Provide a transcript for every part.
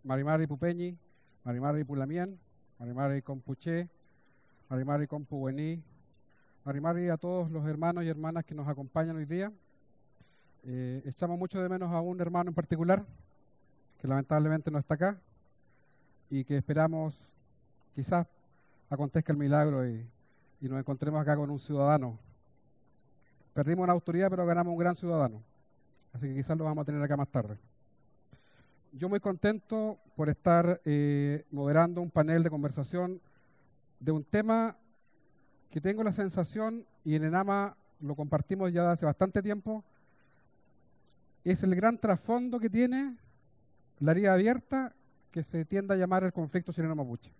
Marimari Pupeñi, Marimari Pulamien, Marimari Compuché, Marimari Compuguení, Marimari a todos los hermanos y hermanas que nos acompañan hoy día. Echamos mucho de menos a un hermano en particular, que lamentablemente no está acá, y que esperamos quizás acontezca el milagro y nos encontremos acá con un ciudadano. Perdimos una autoridad, pero ganamos un gran ciudadano, así que quizás lo vamos a tener acá más tarde. Yo muy contento por estar moderando un panel de conversación de un tema que tengo la sensación, y en ENAMA lo compartimos ya hace bastante tiempo, es el gran trasfondo que tiene la herida abierta que se tiende a llamar el conflicto chileno-mapuche.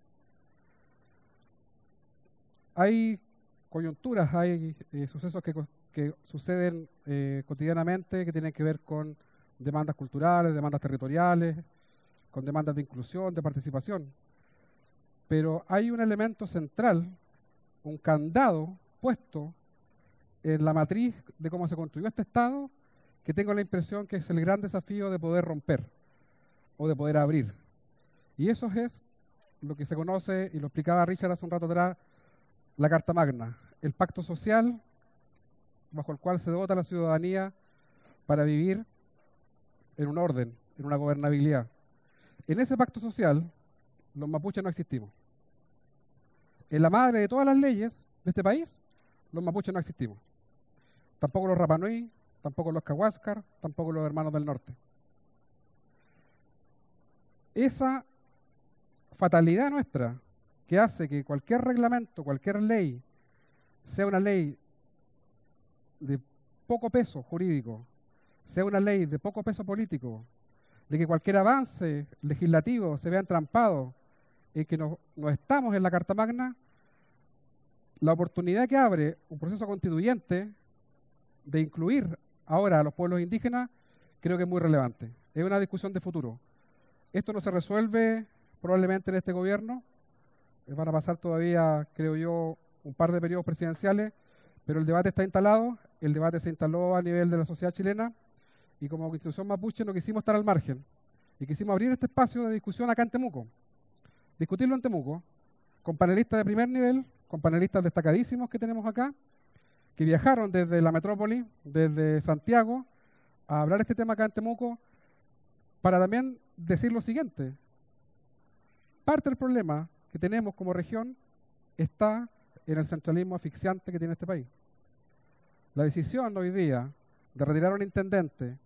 Hay coyunturas, hay sucesos que suceden cotidianamente que tienen que ver con demandas culturales, demandas territoriales, con demandas de inclusión, de participación. Pero hay un elemento central, un candado puesto en la matriz de cómo se construyó este Estado, que tengo la impresión que es el gran desafío de poder romper o de poder abrir. Y eso es lo que se conoce, y lo explicaba Richard hace un rato atrás, la Carta Magna, el pacto social bajo el cual se dota a la ciudadanía para vivir en un orden, en una gobernabilidad. En ese pacto social, los mapuches no existimos. En la madre de todas las leyes de este país, los mapuches no existimos. Tampoco los Rapa Nui, tampoco los Cahuáscar, tampoco los hermanos del norte. Esa fatalidad nuestra, que hace que cualquier reglamento, cualquier ley, sea una ley de poco peso jurídico, sea una ley de poco peso político, de que cualquier avance legislativo se vea entrampado en que no estamos en la Carta Magna, la oportunidad que abre un proceso constituyente de incluir ahora a los pueblos indígenas, creo que es muy relevante. Es una discusión de futuro. Esto no se resuelve probablemente en este gobierno. Van a pasar todavía, creo yo, un par de periodos presidenciales, pero el debate está instalado, el debate se instaló a nivel de la sociedad chilena, y como Constitución Mapuche no quisimos estar al margen, y quisimos abrir este espacio de discusión acá en Temuco, discutirlo en Temuco, con panelistas de primer nivel, con panelistas destacadísimos que tenemos acá, que viajaron desde la metrópoli, desde Santiago, a hablar este tema acá en Temuco, para también decir lo siguiente. Parte del problema que tenemos como región está en el centralismo asfixiante que tiene este país. La decisión hoy día de retirar a un intendente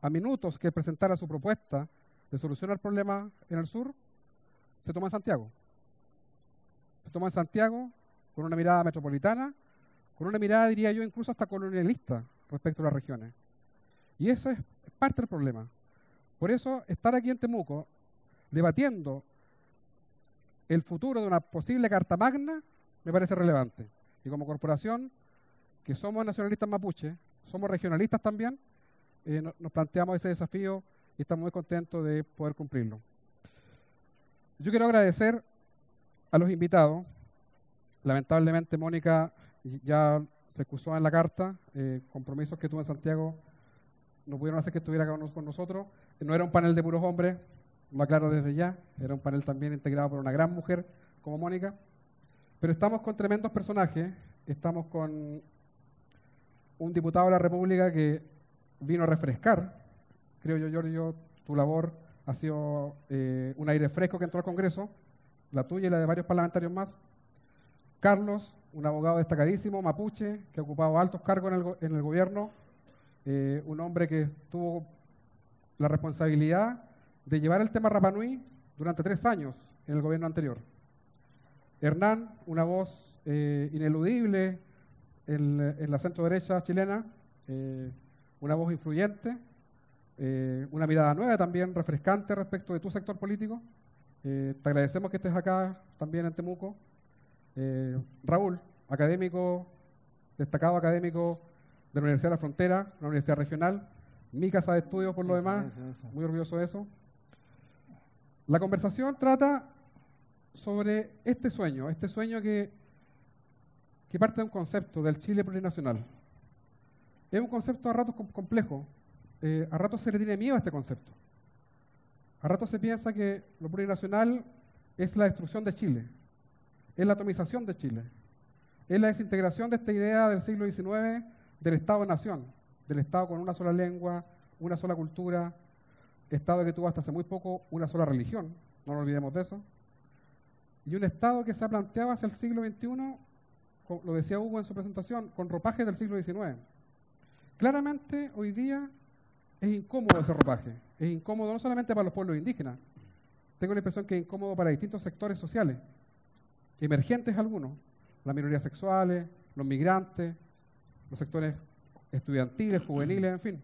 a minutos que presentara su propuesta de solucionar el problema en el sur, se toma en Santiago. Se toma en Santiago con una mirada metropolitana, con una mirada, diría yo, incluso hasta colonialista respecto a las regiones. Y eso es parte del problema. Por eso, estar aquí en Temuco, debatiendo el futuro de una posible Carta Magna, me parece relevante. Y como corporación, que somos nacionalistas mapuche, somos regionalistas también, nos planteamos ese desafío y estamos muy contentos de poder cumplirlo. Yo quiero agradecer a los invitados. Lamentablemente Mónica ya se excusó en la carta, compromisos que tuvo en Santiago no pudieron hacer que estuviera con nosotros. No era un panel de puros hombres, lo aclaro desde ya, era un panel también integrado por una gran mujer como Mónica, pero estamos con tremendos personajes. Estamos con un diputado de la República que vino a refrescar, creo yo, Giorgio, tu labor ha sido un aire fresco que entró al Congreso, la tuya y la de varios parlamentarios más. Carlos, un abogado destacadísimo, mapuche, que ha ocupado altos cargos en el gobierno, un hombre que tuvo la responsabilidad de llevar el tema Rapa Nui durante 3 años en el gobierno anterior. Hernán, una voz ineludible en la centro derecha chilena, una voz influyente, una mirada nueva también, refrescante respecto de tu sector político. Te agradecemos que estés acá también en Temuco. Raúl, académico, destacado académico de la Universidad de la Frontera, una universidad regional, mi casa de estudios por lo demás, muy orgulloso de eso. La conversación trata sobre este sueño que parte de un concepto del Chile plurinacional. Es un concepto a ratos complejo, a ratos se le tiene miedo a este concepto. A rato se piensa que lo plurinacional es la destrucción de Chile, es la atomización de Chile, es la desintegración de esta idea del siglo XIX del Estado-nación, del Estado con una sola lengua, una sola cultura, Estado que tuvo hasta hace muy poco una sola religión, no nos olvidemos de eso, y un Estado que se ha planteado hacia el siglo XXI, lo decía Hugo en su presentación, con ropajes del siglo XIX. Claramente, hoy día es incómodo ese ropaje. Es incómodo no solamente para los pueblos indígenas. Tengo la impresión que es incómodo para distintos sectores sociales, emergentes algunos, las minorías sexuales, los migrantes, los sectores estudiantiles, juveniles, en fin.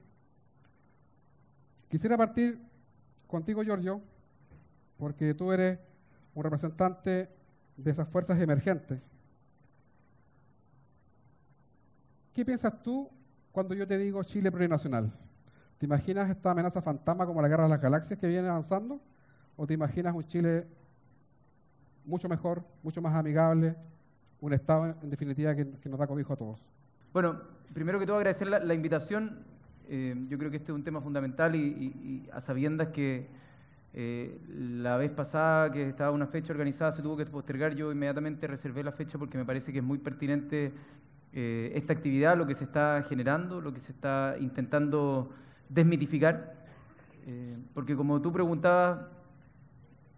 Quisiera partir contigo, Giorgio, porque tú eres un representante de esas fuerzas emergentes. ¿Qué piensas tú cuando yo te digo Chile plurinacional? ¿Te imaginas esta amenaza fantasma como la guerra de las galaxias que viene avanzando? ¿O te imaginas un Chile mucho mejor, mucho más amigable, un Estado en definitiva que nos da cobijo a todos? Bueno, primero que todo agradecer la invitación. Yo creo que este es un tema fundamental y a sabiendas que la vez pasada que estaba una fecha organizada se tuvo que postergar, yo inmediatamente reservé la fecha porque me parece que es muy pertinente esta actividad, lo que se está generando, lo que se está intentando desmitificar, porque como tú preguntabas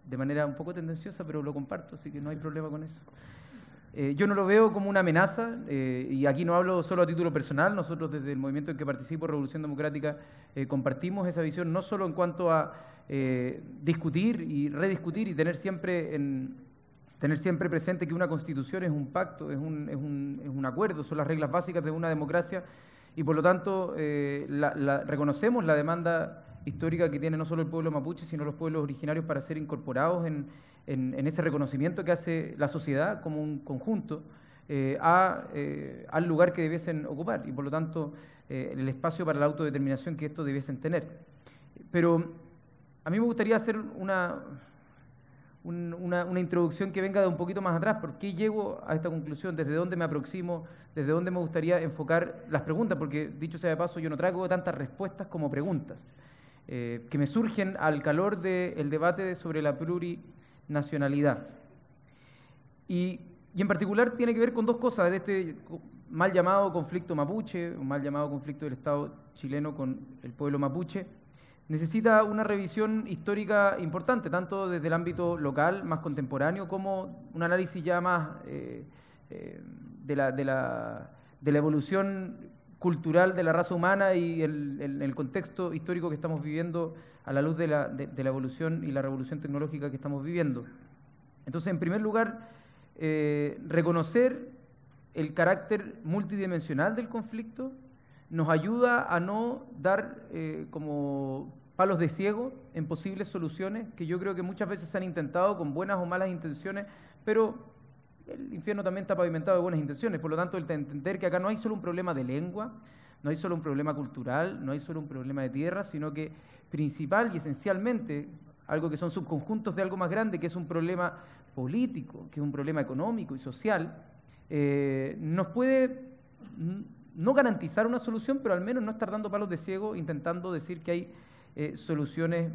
de manera un poco tendenciosa, pero lo comparto, así que no hay problema con eso. Yo no lo veo como una amenaza, y aquí no hablo solo a título personal. Nosotros desde el movimiento en que participo, Revolución Democrática, compartimos esa visión no solo en cuanto a discutir y rediscutir y tener siempre presente que una constitución es un pacto, es un acuerdo, son las reglas básicas de una democracia, y por lo tanto reconocemos la demanda histórica que tiene no solo el pueblo mapuche, sino los pueblos originarios para ser incorporados en ese reconocimiento que hace la sociedad como un conjunto al lugar que debiesen ocupar, y por lo tanto el espacio para la autodeterminación que estos debiesen tener. Pero a mí me gustaría hacer una introducción que venga de un poquito más atrás. ¿Por qué llego a esta conclusión? ¿Desde dónde me aproximo? ¿Desde dónde me gustaría enfocar las preguntas? Porque, dicho sea de paso, yo no traigo tantas respuestas como preguntas que me surgen al calor del debate sobre la plurinacionalidad. Y en particular tiene que ver con dos cosas de este mal llamado conflicto mapuche, un mal llamado conflicto del Estado chileno con el pueblo mapuche. Necesita una revisión histórica importante, tanto desde el ámbito local, más contemporáneo, como un análisis ya más de la evolución cultural de la raza humana y el contexto histórico que estamos viviendo a la luz de la evolución y la revolución tecnológica que estamos viviendo. Entonces, en primer lugar, reconocer el carácter multidimensional del conflicto nos ayuda a no dar como palos de ciego en posibles soluciones que yo creo que muchas veces se han intentado con buenas o malas intenciones, pero el infierno también está pavimentado de buenas intenciones. Por lo tanto, el entender que acá no hay solo un problema de lengua, no hay solo un problema cultural, no hay solo un problema de tierra, sino que principal y esencialmente algo que son subconjuntos de algo más grande, que es un problema político, que es un problema económico y social, nos puede no garantizar una solución, pero al menos no estar dando palos de ciego intentando decir que hay soluciones,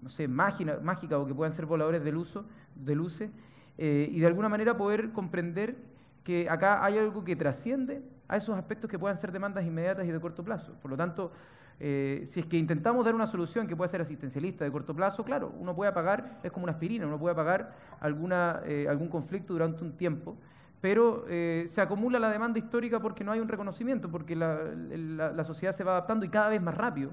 no sé, mágicas o que puedan ser voladores de luces, y de alguna manera poder comprender que acá hay algo que trasciende a esos aspectos que puedan ser demandas inmediatas y de corto plazo. Por lo tanto, si es que intentamos dar una solución que pueda ser asistencialista de corto plazo, claro, uno puede apagar, es como una aspirina, uno puede apagar algún conflicto durante un tiempo, pero se acumula la demanda histórica porque no hay un reconocimiento, porque la sociedad se va adaptando y cada vez más rápido,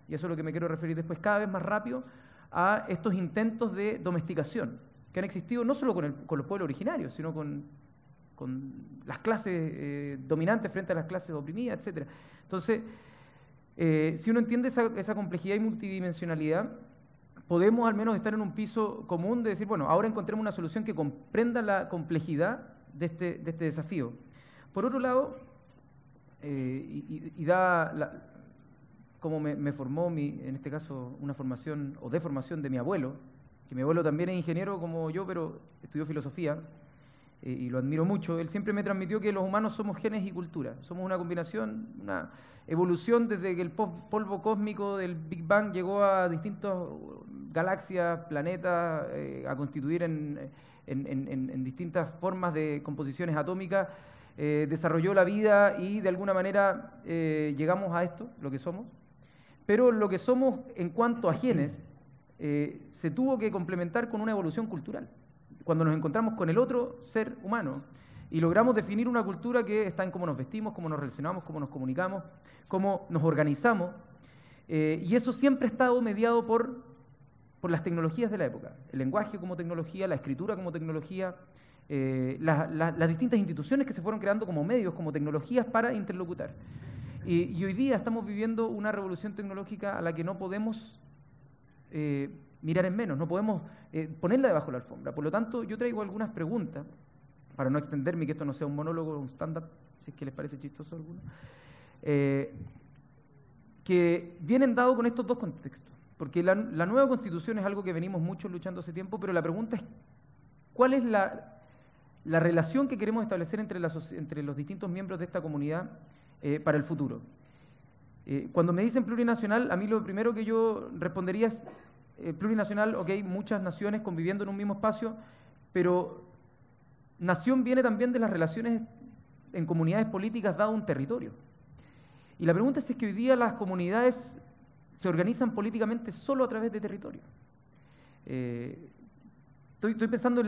y eso es lo que me quiero referir después, cada vez más rápido a estos intentos de domesticación que han existido no solo con los pueblos originarios, sino con las clases dominantes frente a las clases oprimidas, etc. Entonces, si uno entiende esa complejidad y multidimensionalidad, podemos al menos estar en un piso común de decir, bueno, ahora encontremos una solución que comprenda la complejidad de este desafío. Por otro lado, como me formó, en este caso, una formación o deformación de mi abuelo, que mi abuelo también es ingeniero como yo, pero estudió filosofía, y lo admiro mucho, él siempre me transmitió que los humanos somos genes y cultura, somos una combinación, una evolución desde que el polvo cósmico del Big Bang llegó a distintas galaxias, planetas, a constituir en distintas formas de composiciones atómicas, desarrolló la vida y de alguna manera llegamos a esto, lo que somos. Pero lo que somos en cuanto a genes se tuvo que complementar con una evolución cultural. Cuando nos encontramos con el otro ser humano y logramos definir una cultura que está en cómo nos vestimos, cómo nos relacionamos, cómo nos comunicamos, cómo nos organizamos, y eso siempre ha estado mediado por las tecnologías de la época, el lenguaje como tecnología, la escritura como tecnología, las distintas instituciones que se fueron creando como medios, como tecnologías para interlocutar. Y hoy día estamos viviendo una revolución tecnológica a la que no podemos mirar en menos, no podemos ponerla debajo de la alfombra. Por lo tanto, yo traigo algunas preguntas, para no extenderme y que esto no sea un monólogo, un stand-up, si es que les parece chistoso a alguno, que vienen dados con estos dos contextos. Porque la nueva Constitución es algo que venimos muchos luchando hace tiempo, pero la pregunta es, ¿cuál es la relación que queremos establecer entre los distintos miembros de esta comunidad para el futuro? Cuando me dicen plurinacional, a mí lo primero que yo respondería es, plurinacional, ok, muchas naciones conviviendo en un mismo espacio, pero nación viene también de las relaciones en comunidades políticas dado un territorio. Y la pregunta es si es que hoy día las comunidades se organizan políticamente solo a través de territorio. Estoy pensando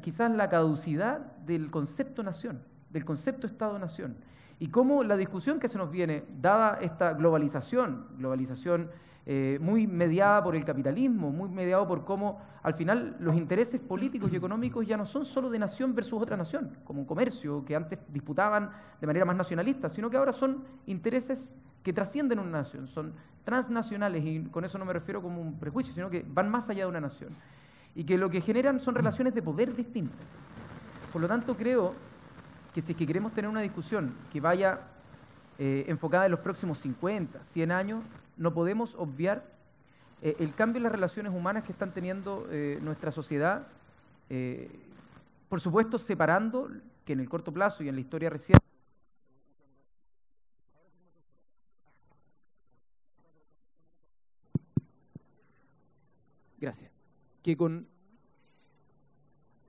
quizás la caducidad del concepto nación, del concepto Estado-nación, y cómo la discusión que se nos viene, dada esta globalización muy mediada por el capitalismo, muy mediado por cómo al final los intereses políticos y económicos ya no son solo de nación versus otra nación, como un comercio que antes disputaban de manera más nacionalista, sino que ahora son intereses que trascienden una nación, son transnacionales, y con eso no me refiero como un prejuicio, sino que van más allá de una nación, y que lo que generan son relaciones de poder distintas. Por lo tanto, creo que si es que queremos tener una discusión que vaya enfocada en los próximos 50, 100 años, no podemos obviar el cambio en las relaciones humanas que están teniendo nuestra sociedad, por supuesto separando que en el corto plazo y en la historia reciente, gracias, que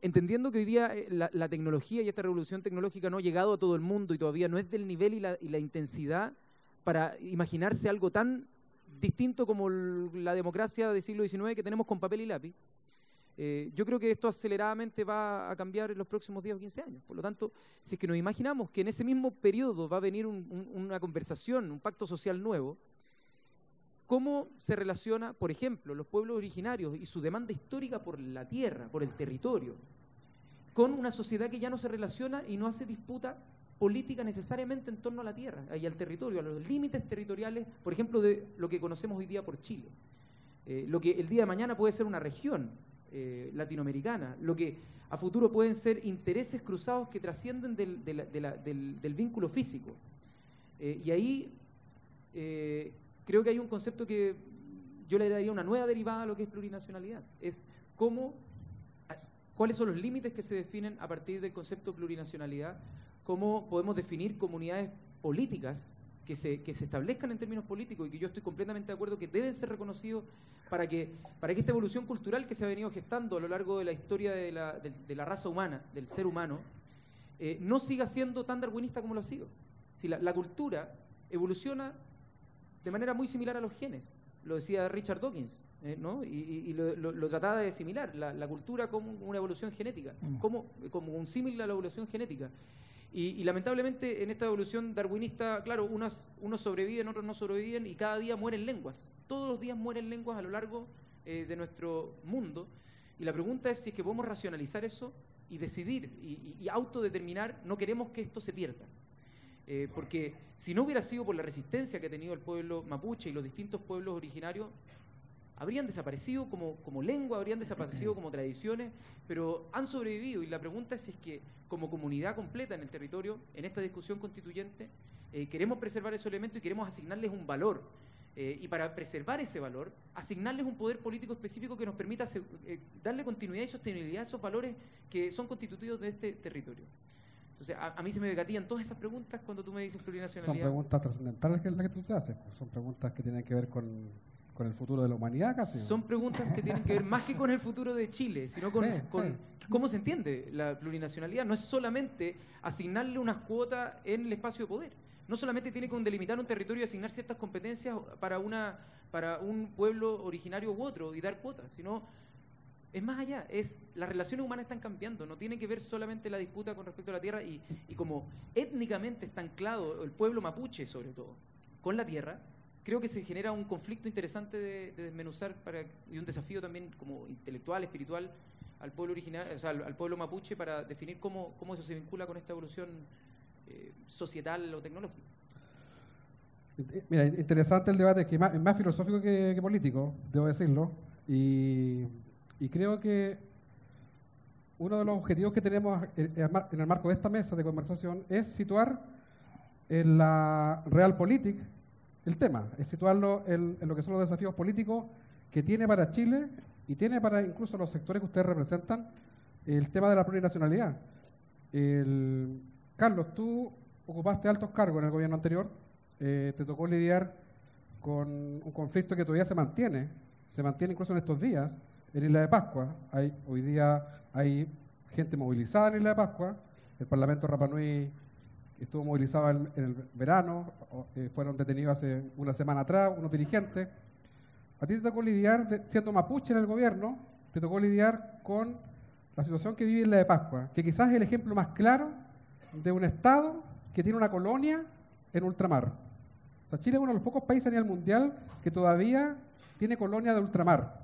entendiendo que hoy día la tecnología y esta revolución tecnológica no ha llegado a todo el mundo y todavía no es del nivel y la intensidad para imaginarse algo tan distinto como la democracia del siglo XIX que tenemos con papel y lápiz, yo creo que esto aceleradamente va a cambiar en los próximos 10 o 15 años. Por lo tanto, si es que nos imaginamos que en ese mismo periodo va a venir una conversación, un pacto social nuevo, ¿cómo se relaciona, por ejemplo, los pueblos originarios y su demanda histórica por la tierra, por el territorio, con una sociedad que ya no se relaciona y no hace disputa política necesariamente en torno a la tierra y al territorio, a los límites territoriales, por ejemplo, de lo que conocemos hoy día por Chile? Lo que el día de mañana puede ser una región latinoamericana, lo que a futuro pueden ser intereses cruzados que trascienden del vínculo físico. Y ahí creo que hay un concepto que yo le daría una nueva derivada a lo que es plurinacionalidad. Es cuáles son los límites que se definen a partir del concepto de plurinacionalidad, cómo podemos definir comunidades políticas que se establezcan en términos políticos y que yo estoy completamente de acuerdo que deben ser reconocidos para que esta evolución cultural que se ha venido gestando a lo largo de la historia de la raza humana, del ser humano, no siga siendo tan darwinista como lo ha sido. Si la cultura evoluciona de manera muy similar a los genes, lo decía Richard Dawkins, ¿no? Y lo trataba de asimilar, la cultura como una evolución genética, como un símil a la evolución genética. Y lamentablemente en esta evolución darwinista, claro, unos sobreviven, otros no sobreviven, y cada día mueren lenguas. Todos los días mueren lenguas a lo largo de nuestro mundo. Y la pregunta es si es que podemos racionalizar eso y decidir y autodeterminar, no queremos que esto se pierda. Porque si no hubiera sido por la resistencia que ha tenido el pueblo mapuche y los distintos pueblos originarios, habrían desaparecido como lengua, habrían desaparecido como tradiciones, pero han sobrevivido. Y la pregunta es si es que como comunidad completa en el territorio, en esta discusión constituyente, queremos preservar esos elementos y queremos asignarles un valor. y para preservar ese valor, asignarles un poder político específico que nos permita darle continuidad y sostenibilidad a esos valores que son constitutivos de este territorio. Entonces, a mí se me decatían todas esas preguntas cuando tú me dices plurinacionalidad. Son preguntas trascendentales las que tú te haces, pues. Son preguntas que tienen que ver con el futuro de la humanidad casi. Son preguntas que tienen que ver más que con el futuro de Chile, sino con cómo se entiende la plurinacionalidad. No es solamente asignarle unas cuotas en el espacio de poder. No solamente tiene que delimitar un territorio y asignar ciertas competencias para un pueblo originario u otro y dar cuotas, sino es más allá, las relaciones humanas están cambiando, no tiene que ver solamente la disputa con respecto a la tierra y como étnicamente está anclado el pueblo mapuche sobre todo con la tierra, creo que se genera un conflicto interesante de desmenuzar y un desafío también como intelectual, espiritual al pueblo originario, o sea, al pueblo mapuche para definir cómo eso se vincula con esta evolución societal o tecnológica. Mira, interesante el debate, que es más filosófico que político, debo decirlo, y creo que uno de los objetivos que tenemos en el marco de esta mesa de conversación es situar en la realpolitik el tema, es situarlo en lo que son los desafíos políticos que tiene para Chile y tiene para incluso los sectores que ustedes representan el tema de la plurinacionalidad. Carlos, tú ocupaste altos cargos en el gobierno anterior, te tocó lidiar con un conflicto que todavía se mantiene incluso en estos días en Isla de Pascua. Hoy día hay gente movilizada en Isla de Pascua, el Parlamento Rapa Nui estuvo movilizado en el verano, fueron detenidos hace una semana atrás unos dirigentes. A ti te tocó lidiar, siendo mapuche en el gobierno, te tocó lidiar con la situación que vive Isla de Pascua, que quizás es el ejemplo más claro de un Estado que tiene una colonia en ultramar. O sea, Chile es uno de los pocos países a nivel mundial que todavía tiene colonia de ultramar.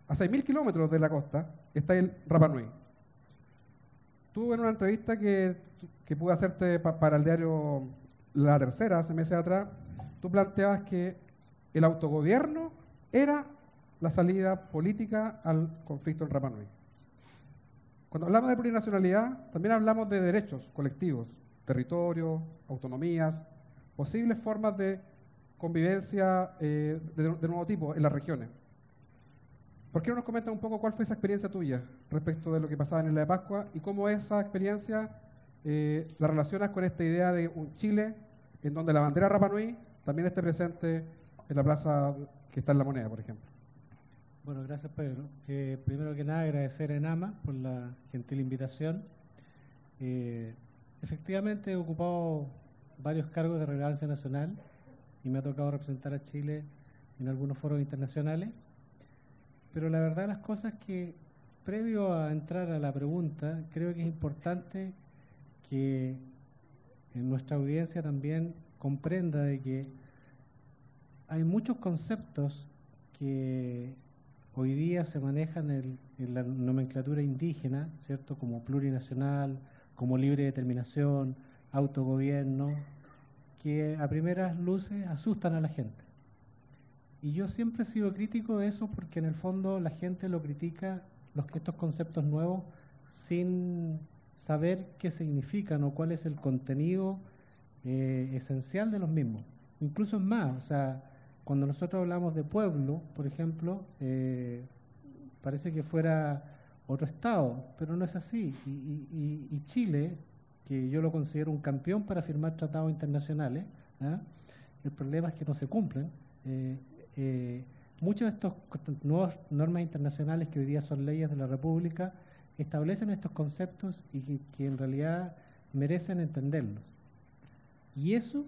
A 6.000 kilómetros de la costa está el Rapa Nui. Tú en una entrevista que pude hacerte para el diario La Tercera, hace meses atrás, tú planteabas que el autogobierno era la salida política al conflicto en Rapa Nui. Cuando hablamos de plurinacionalidad, también hablamos de derechos colectivos, territorios, autonomías, posibles formas de convivencia de nuevo tipo en las regiones. ¿Por qué no nos comentas un poco cuál fue esa experiencia tuya respecto de lo que pasaba en Isla de Pascua y cómo esa experiencia la relacionas con esta idea de un Chile en donde la bandera Rapa Nui también esté presente en la plaza que está en La Moneda, por ejemplo? Bueno, gracias, Pedro. Primero que nada, agradecer a ENAMA por la gentil invitación. Efectivamente, he ocupado varios cargos de relevancia nacional y me ha tocado representar a Chile en algunos foros internacionales. Pero la verdad las cosas que, previo a entrar a la pregunta, creo que es importante que nuestra audiencia también comprenda de que hay muchos conceptos que hoy día se manejan en la nomenclatura indígena, ¿cierto? Como plurinacional, como libre determinación, autogobierno, que a primeras luces asustan a la gente. Y yo siempre he sido crítico de eso porque en el fondo la gente lo critica, estos conceptos nuevos, sin saber qué significan o cuál es el contenido esencial de los mismos. Incluso es más, o sea, cuando nosotros hablamos de pueblo, por ejemplo, parece que fuera otro estado, pero no es así. Y Chile, que yo lo considero un campeón para firmar tratados internacionales, el problema es que no se cumplen. Muchos de estos nuevas normas internacionales que hoy día son leyes de la República establecen estos conceptos y que en realidad merecen entenderlos. Y eso,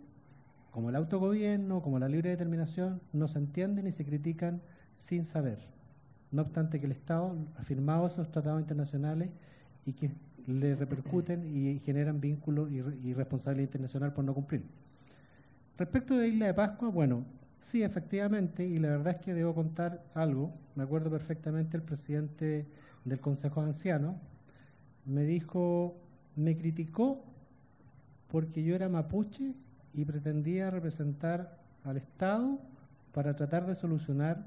como el autogobierno, como la libre determinación, no se entienden y se critican sin saber. No obstante que el Estado ha firmado esos tratados internacionales y que le repercuten y generan vínculos y responsabilidad internacional por no cumplir. Respecto de Isla de Pascua, bueno, sí, efectivamente, y la verdad es que debo contar algo. Me acuerdo perfectamente el presidente del Consejo de Ancianos me criticó porque yo era mapuche y pretendía representar al Estado para tratar de solucionar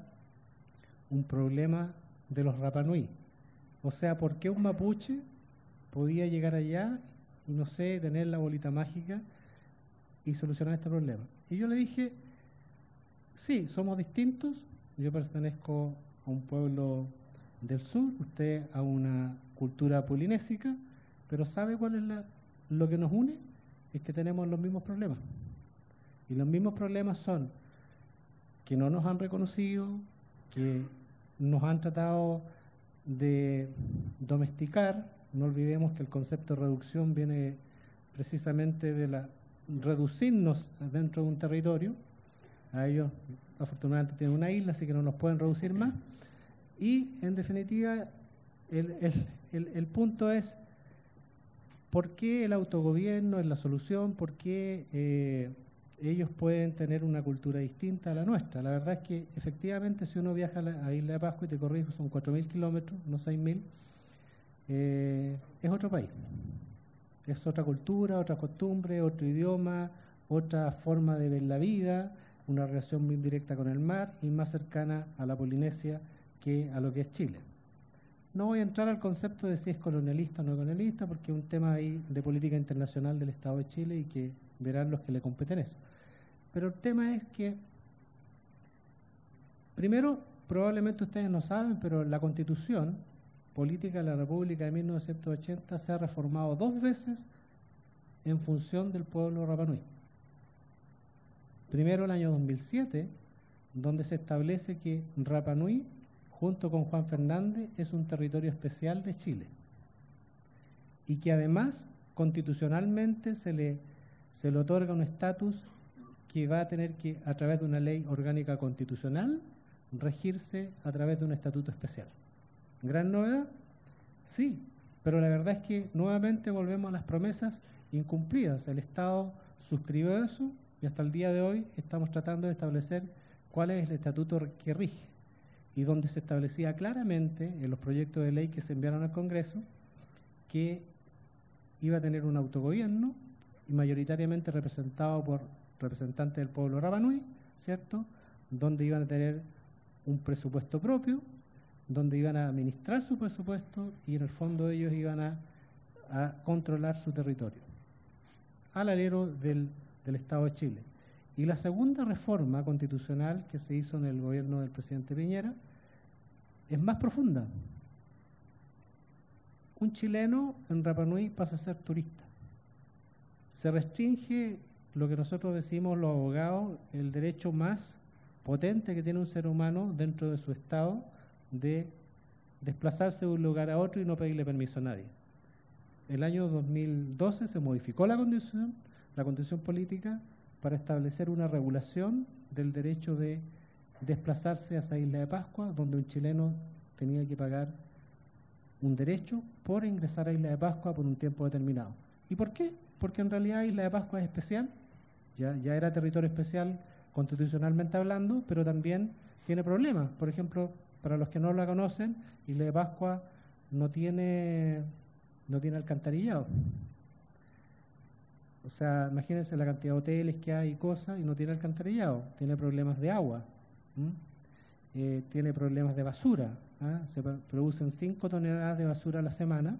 un problema de los Rapa Nui. O sea, ¿por qué un mapuche podía llegar allá y, no sé, tener la bolita mágica y solucionar este problema? Y yo le dije, Sí, somos distintos. Yo pertenezco a un pueblo del sur, usted a una cultura polinésica, pero ¿sabe cuál es lo que nos une? Es que tenemos los mismos problemas. Y los mismos problemas son que no nos han reconocido, que nos han tratado de domesticar. No olvidemos que el concepto de reducción viene precisamente de reducirnos dentro de un territorio. A ellos afortunadamente tienen una isla, así que no nos pueden reducir más. Y en definitiva el punto es ¿por qué el autogobierno es la solución? ¿Por qué ellos pueden tener una cultura distinta a la nuestra? La verdad es que efectivamente si uno viaja a Isla de Pascua, y te corrijo, son 4.000 kilómetros, no 6.000, es otro país. Es otra cultura, otra costumbre, otro idioma, otra forma de ver la vida, una relación muy directa con el mar y más cercana a la Polinesia que a lo que es Chile. No voy a entrar al concepto de si es colonialista o no colonialista, porque es un tema ahí de política internacional del Estado de Chile y que verán los que le competen eso. Pero el tema es que, primero, probablemente ustedes no saben, pero la Constitución Política de la República de 1980 se ha reformado 2 veces en función del pueblo Rapa Nui. Primero el año 2007, donde se establece que Rapa Nui, junto con Juan Fernández, es un territorio especial de Chile y que además constitucionalmente se le otorga un estatus que va a tener que, a través de una ley orgánica constitucional, regirse a través de un estatuto especial. ¿Gran novedad? Sí, pero la verdad es que nuevamente volvemos a las promesas incumplidas. El Estado suscribió eso y hasta el día de hoy estamos tratando de establecer cuál es el estatuto que rige, y donde se establecía claramente en los proyectos de ley que se enviaron al Congreso que iba a tener un autogobierno y mayoritariamente representado por representantes del pueblo Rapa Nui, ¿cierto?, donde iban a tener un presupuesto propio, donde iban a administrar su presupuesto y en el fondo ellos iban a controlar su territorio, al alero del Estado de Chile. Y la segunda reforma constitucional que se hizo en el gobierno del presidente Piñera es más profunda. Un chileno en Rapa Nui pasa a ser turista. Se restringe lo que nosotros decimos los abogados, el derecho más potente que tiene un ser humano dentro de su estado de desplazarse de un lugar a otro y no pedirle permiso a nadie. El año 2012 se modificó la constitución política para establecer una regulación del derecho de desplazarse a esa Isla de Pascua, donde un chileno tenía que pagar un derecho por ingresar a Isla de Pascua por un tiempo determinado. ¿Y por qué? Porque en realidad Isla de Pascua es especial, ya era territorio especial constitucionalmente hablando, pero también tiene problemas. Por ejemplo, para los que no la conocen, Isla de Pascua no tiene alcantarillado. O sea, imagínense la cantidad de hoteles que hay y cosas, y no tiene alcantarillado. Tiene problemas de agua, tiene problemas de basura. Se producen 5 toneladas de basura a la semana.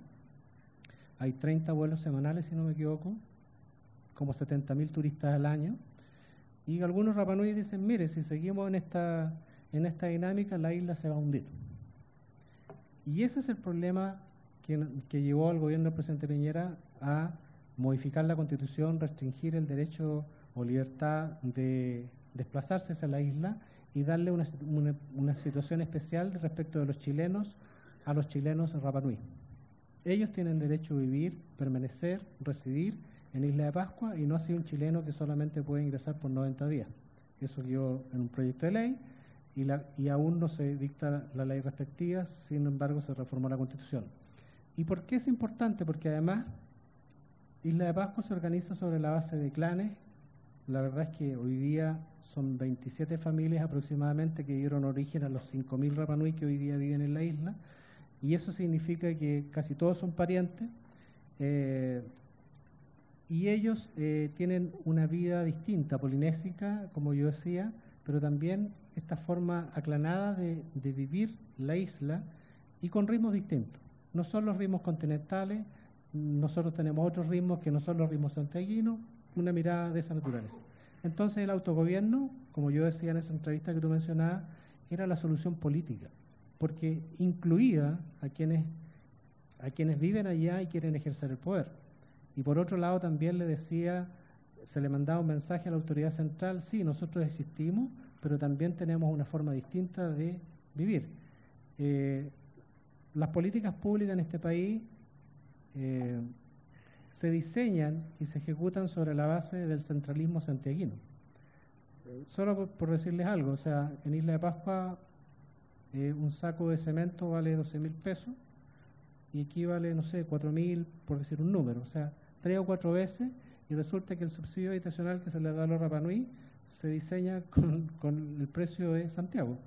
Hay 30 vuelos semanales, si no me equivoco, como 70.000 turistas al año. Y algunos Rapa Nui dicen, mire, si seguimos en esta dinámica, la isla se va a hundir. Y ese es el problema que llevó al gobierno del presidente Piñera a modificar la Constitución, restringir el derecho o libertad de desplazarse hacia la isla y darle una situación especial respecto de los chilenos a los chilenos Rapa Nui. Ellos tienen derecho a vivir, permanecer, residir en Isla de Pascua y no así un chileno que solamente puede ingresar por 90 días. Eso quedó en un proyecto de ley y aún no se dicta la ley respectiva, sin embargo se reformó la Constitución. ¿Y por qué es importante? Porque además Isla de Pascua se organiza sobre la base de clanes. La verdad es que hoy día son 27 familias aproximadamente que dieron origen a los 5.000 Rapa Nui que hoy día viven en la isla, y eso significa que casi todos son parientes, y ellos tienen una vida distinta, polinésica, como yo decía, pero también esta forma aclanada de vivir la isla y con ritmos distintos. No son los ritmos continentales, nosotros tenemos otros ritmos que no son los ritmos santiaguinos, una mirada de esa naturaleza. Entonces el autogobierno, como yo decía en esa entrevista que tú mencionabas, era la solución política, porque incluía a quienes viven allá y quieren ejercer el poder. Y por otro lado también le decía, se le mandaba un mensaje a la autoridad central, sí, nosotros existimos, pero también tenemos una forma distinta de vivir. Las políticas públicas en este país se diseñan y se ejecutan sobre la base del centralismo santiaguino. Solo por decirles algo, o sea, en Isla de Pascua un saco de cemento vale 12.000 pesos y aquí vale, no sé, 4.000, por decir un número, o sea, 3 o 4 veces, y resulta que el subsidio habitacional que se le da a los Rapa Nui se diseña con el precio de Santiago.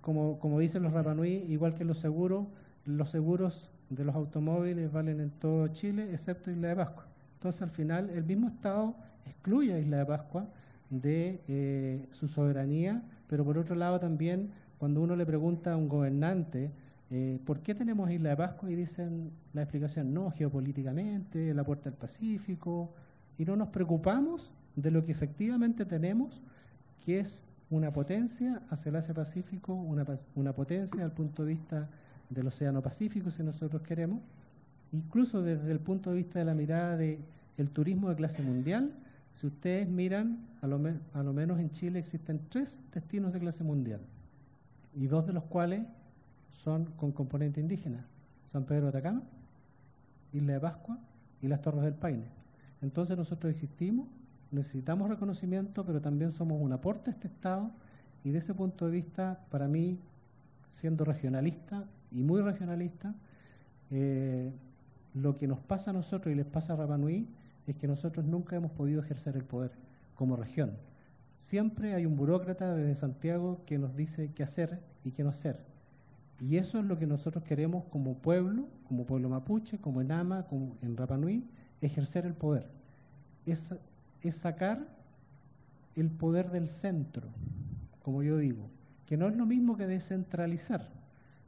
Como dicen los Rapa Nui, igual que los seguros de los automóviles valen en todo Chile, excepto Isla de Pascua. Entonces, al final, el mismo Estado excluye a Isla de Pascua de su soberanía, pero por otro lado también, cuando uno le pregunta a un gobernante ¿por qué tenemos Isla de Pascua? Y dicen la explicación, no, geopolíticamente, la puerta del Pacífico, y no nos preocupamos de lo que efectivamente tenemos, que es una potencia hacia el Asia-Pacífico, una potencia desde el punto de vista del Océano Pacífico, si nosotros queremos, incluso desde el punto de vista de la mirada del turismo de clase mundial. Si ustedes miran, a lo menos en Chile existen 3 destinos de clase mundial, y 2 de los cuales son con componente indígena: San Pedro de Atacama, Isla de Pascua y las Torres del Paine. Entonces nosotros existimos, necesitamos reconocimiento, pero también somos un aporte a este Estado, y de ese punto de vista, para mí, siendo regionalista y muy regionalista, lo que nos pasa a nosotros y les pasa a Rapa Nui es que nosotros nunca hemos podido ejercer el poder como región. Siempre hay un burócrata desde Santiago que nos dice qué hacer y qué no hacer. Y eso es lo que nosotros queremos como pueblo mapuche, como en Ama, como en Rapa Nui, ejercer el poder. Es sacar el poder del centro, como yo digo, que no es lo mismo que descentralizar.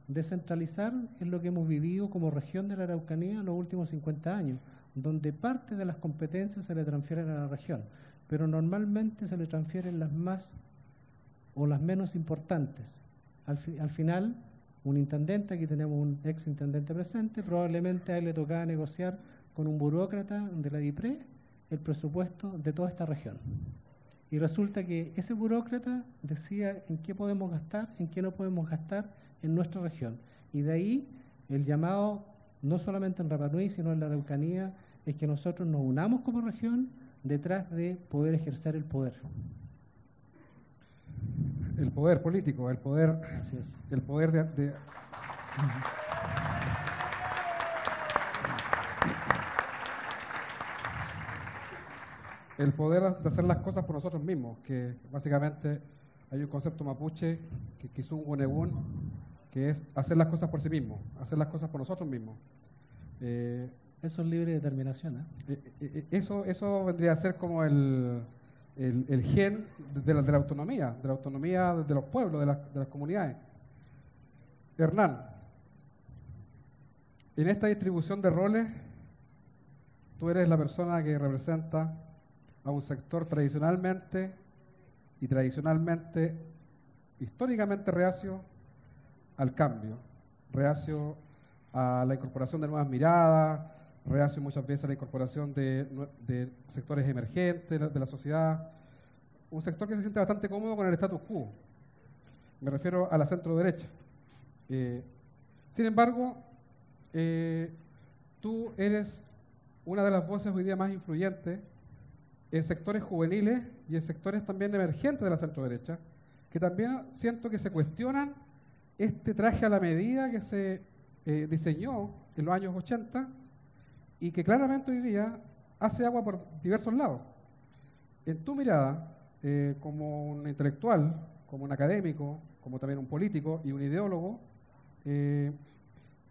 Descentralizar es lo que hemos vivido como región de la Araucanía en los últimos 50 años, donde parte de las competencias se le transfieren a la región, pero normalmente se le transfieren las más o las menos importantes. Al final, un intendente, aquí tenemos un ex intendente presente, probablemente a él le tocaba negociar con un burócrata de la DIPRE el presupuesto de toda esta región. Y resulta que ese burócrata decía en qué podemos gastar, en qué no podemos gastar en nuestra región. Y de ahí el llamado, no solamente en Rapa Nui, sino en la Araucanía, es que nosotros nos unamos como región detrás de poder ejercer el poder. El poder político, el poder, Así es. El poder de el poder de hacer las cosas por nosotros mismos, que básicamente hay un concepto mapuche, que Kizungu Unegun, que es hacer las cosas por sí mismo, hacer las cosas por nosotros mismos. Eso es libre determinación. Eso vendría a ser como el gen de la autonomía, de los pueblos, de las comunidades. Hernán, en esta distribución de roles, tú eres la persona que representa a un sector históricamente reacio al cambio, reacio a la incorporación de nuevas miradas, reacio muchas veces a la incorporación de sectores emergentes de la sociedad, un sector que se siente bastante cómodo con el status quo. Me refiero a la centro-derecha. Sin embargo, tú eres una de las voces hoy día más influyentes en sectores juveniles y en sectores también emergentes de la centro-derecha, que también siento que se cuestionan este traje a la medida que se diseñó en los años 80 y que claramente hoy día hace agua por diversos lados. En tu mirada, como un intelectual, como un académico, como también un político y un ideólogo, ¿qué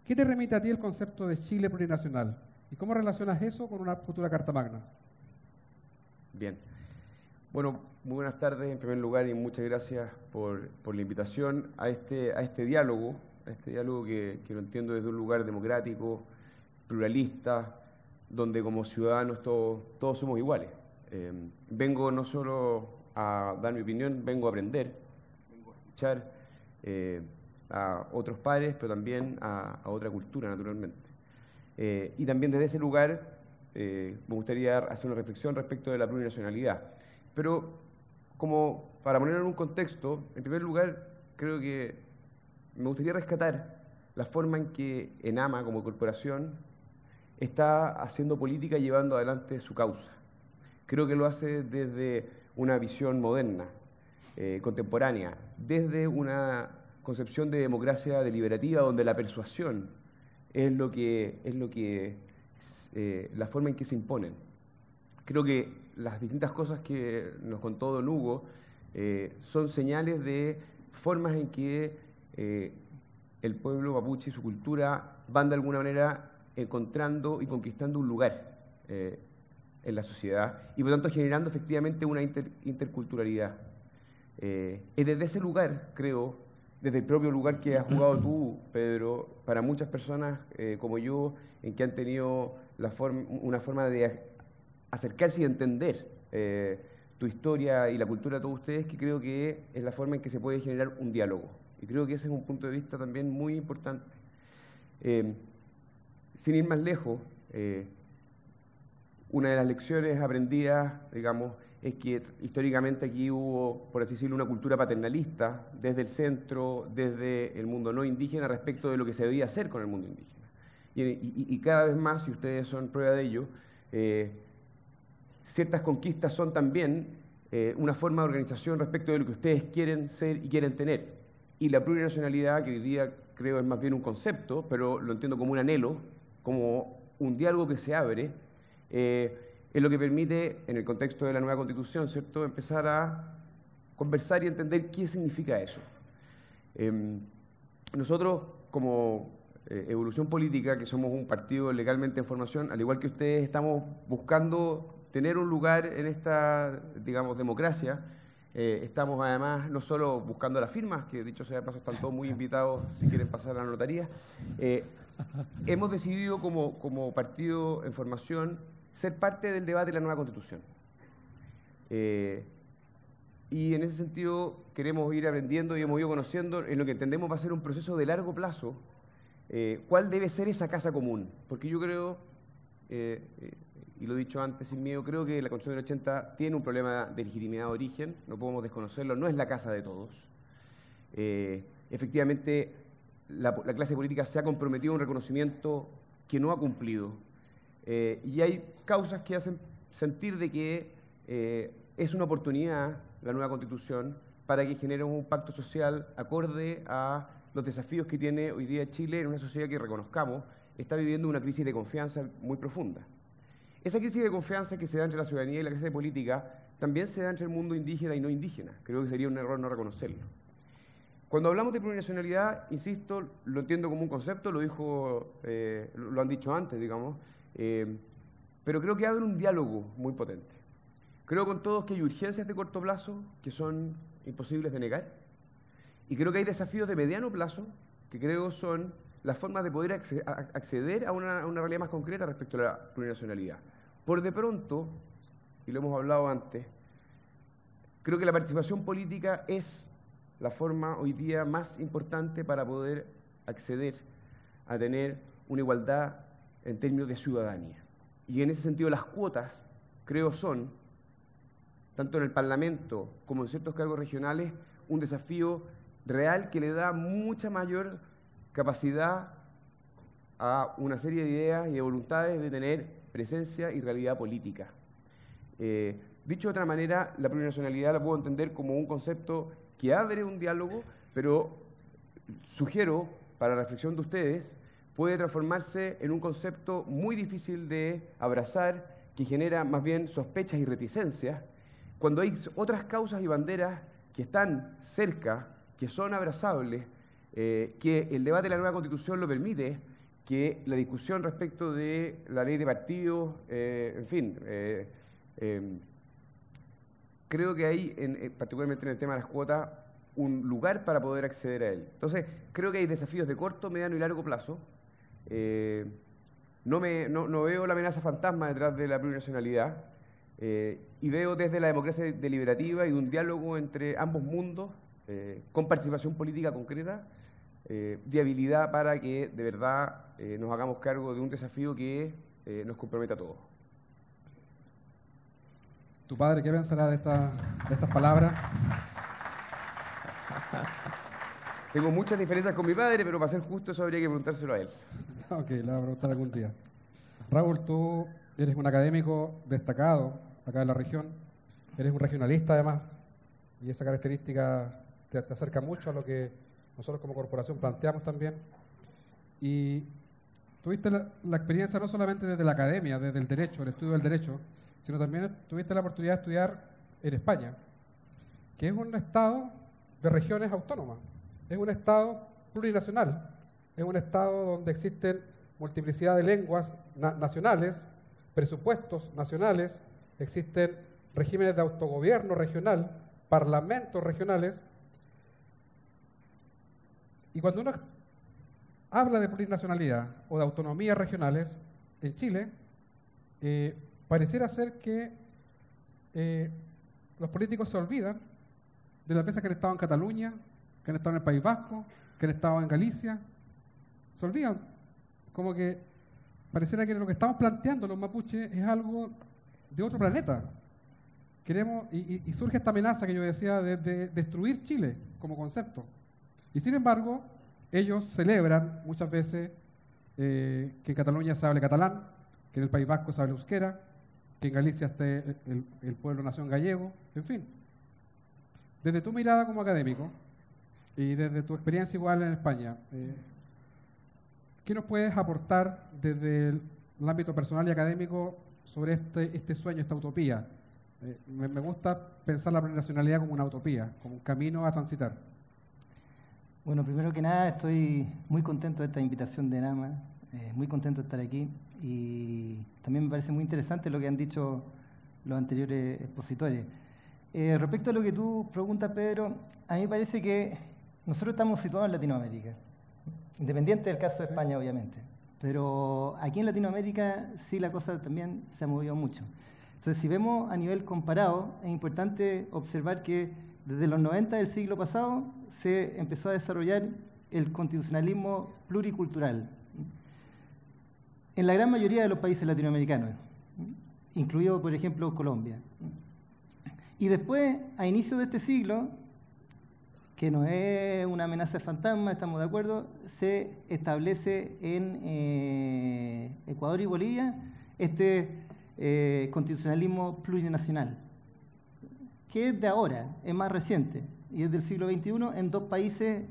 te remite a ti el concepto de Chile plurinacional? ¿Y cómo relacionas eso con una futura Carta Magna? Bien. Bueno, muy buenas tardes en primer lugar y muchas gracias por la invitación a este diálogo que lo entiendo desde un lugar democrático, pluralista, donde como ciudadanos todos somos iguales. Vengo no solo a dar mi opinión, vengo a aprender, vengo a escuchar a otros pares, pero también a otra cultura, naturalmente. Y también desde ese lugar me gustaría hacer una reflexión respecto de la plurinacionalidad. Pero como para ponerlo en un contexto, en primer lugar, creo que me gustaría rescatar la forma en que ENAMA, como corporación, está haciendo política y llevando adelante su causa. Creo que lo hace desde una visión moderna, contemporánea, desde una concepción de democracia deliberativa donde la persuasión es la forma en que se imponen. Creo que las distintas cosas que nos contó don Hugo son señales de formas en que el pueblo mapuche y su cultura van de alguna manera encontrando y conquistando un lugar en la sociedad y por tanto generando efectivamente una interculturalidad. Es desde ese lugar, creo, desde el propio lugar que has jugado tú, Pedro, para muchas personas como yo, en que han tenido una forma de acercarse y entender tu historia y la cultura de todos ustedes, que creo que es la forma en que se puede generar un diálogo. Y creo que ese es un punto de vista también muy importante. Sin ir más lejos, una de las lecciones aprendidas, digamos, es que históricamente aquí hubo, por así decirlo, una cultura paternalista desde el centro, desde el mundo no indígena respecto de lo que se debía hacer con el mundo indígena. Y cada vez más, y ustedes son prueba de ello, ciertas conquistas son también una forma de organización respecto de lo que ustedes quieren ser y quieren tener. Y la plurinacionalidad, que hoy día creo es más bien un concepto, pero lo entiendo como un anhelo, como un diálogo que se abre, es lo que permite, en el contexto de la nueva Constitución, ¿cierto?, empezar a conversar y entender qué significa eso. Nosotros, como Evolución Política, que somos un partido legalmente en formación, al igual que ustedes, estamos buscando tener un lugar en esta, digamos, democracia. Estamos además no solo buscando las firmas, que dicho sea de paso están todos muy invitados si quieren pasar a la notaría. Hemos decidido como partido en formación ser parte del debate de la nueva Constitución. Y en ese sentido queremos ir aprendiendo y hemos ido conociendo en lo que entendemos va a ser un proceso de largo plazo, cuál debe ser esa casa común. Porque yo creo, y lo he dicho antes sin miedo, creo que la Constitución del 80 tiene un problema de legitimidad de origen, no podemos desconocerlo, no es la casa de todos. Efectivamente, la clase política se ha comprometido a un reconocimiento que no ha cumplido. Y hay causas que hacen sentir de que es una oportunidad la nueva Constitución para que genere un pacto social acorde a los desafíos que tiene hoy día Chile en una sociedad que, reconozcamos, está viviendo una crisis de confianza muy profunda. Esa crisis de confianza que se da entre la ciudadanía y la clase política también se da entre el mundo indígena y no indígena. Creo que sería un error no reconocerlo. Cuando hablamos de plurinacionalidad, insisto, lo entiendo como un concepto, lo han dicho antes, digamos, pero creo que abre un diálogo muy potente. Creo con todos que hay urgencias de corto plazo que son imposibles de negar, y creo que hay desafíos de mediano plazo que creo son las formas de poder acceder a una realidad más concreta respecto a la plurinacionalidad. Por de pronto, y lo hemos hablado antes, creo que la participación política es la forma hoy día más importante para poder acceder a tener una igualdad en términos de ciudadanía. Y en ese sentido las cuotas, creo, son, tanto en el Parlamento como en ciertos cargos regionales, un desafío real que le da mucha mayor capacidad a una serie de ideas y de voluntades de tener presencia y realidad política. Dicho de otra manera, la plurinacionalidad la puedo entender como un concepto que abre un diálogo, pero sugiero, para la reflexión de ustedes, puede transformarse en un concepto muy difícil de abrazar, que genera más bien sospechas y reticencias, cuando hay otras causas y banderas que están cerca, que son abrazables, que el debate de la nueva Constitución lo permite, que la discusión respecto de la ley de partidos, en fin, creo que hay, particularmente en el tema de las cuotas, un lugar para poder acceder a él. Entonces, creo que hay desafíos de corto, mediano y largo plazo. No veo la amenaza fantasma detrás de la plurinacionalidad. y veo desde la democracia deliberativa y un diálogo entre ambos mundos, con participación política concreta, viabilidad para que de verdad nos hagamos cargo de un desafío que nos compromete a todos. ¿Tu padre qué pensará de estas palabras? Tengo muchas diferencias con mi padre, pero para ser justo eso habría que preguntárselo a él. Ok, le voy a preguntar algún día. Raúl, tú eres un académico destacado acá en la región, eres un regionalista además, y esa característica te acerca mucho a lo que nosotros como corporación planteamos también. Y tuviste la experiencia no solamente desde la academia, desde el derecho, el estudio del derecho, sino también tuviste la oportunidad de estudiar en España, que es un estado de regiones autónomas, es un estado plurinacional, es un estado donde existen multiplicidad de lenguas nacionales, presupuestos nacionales, existen regímenes de autogobierno regional, parlamentos regionales. Y cuando uno habla de plurinacionalidad o de autonomías regionales en Chile, pareciera ser que los políticos se olvidan de las veces que han estado en Cataluña, que han estado en el País Vasco, que han estado en Galicia. Se olvidan. Como que pareciera que lo que estamos planteando los mapuches es algo de otro planeta. Queremos, y surge esta amenaza que yo decía de destruir Chile como concepto. Y sin embargo, ellos celebran muchas veces que en Cataluña se hable catalán, que en el País Vasco se hable euskera, que en Galicia esté el pueblo nación gallego, en fin. Desde tu mirada como académico y desde tu experiencia igual en España, ¿qué nos puedes aportar desde el ámbito personal y académico sobre este sueño, esta utopía? Me gusta pensar la plurinacionalidad como una utopía, como un camino a transitar. Bueno, primero que nada estoy muy contento de esta invitación de NAMA, muy contento de estar aquí y también me parece muy interesante lo que han dicho los anteriores expositores. Respecto a lo que tú preguntas, Pedro, a mí me parece que nosotros estamos situados en Latinoamérica, independiente del caso de España, obviamente, pero aquí en Latinoamérica sí la cosa también se ha movido mucho. Entonces, si vemos a nivel comparado, es importante observar que desde los 90 del siglo pasado se empezó a desarrollar el constitucionalismo pluricultural en la gran mayoría de los países latinoamericanos, incluido, por ejemplo, Colombia. Y después, a inicios de este siglo, que no es una amenaza fantasma, estamos de acuerdo, se establece en Ecuador y Bolivia este constitucionalismo plurinacional, que es de ahora, es más reciente, y es del siglo XXI en dos países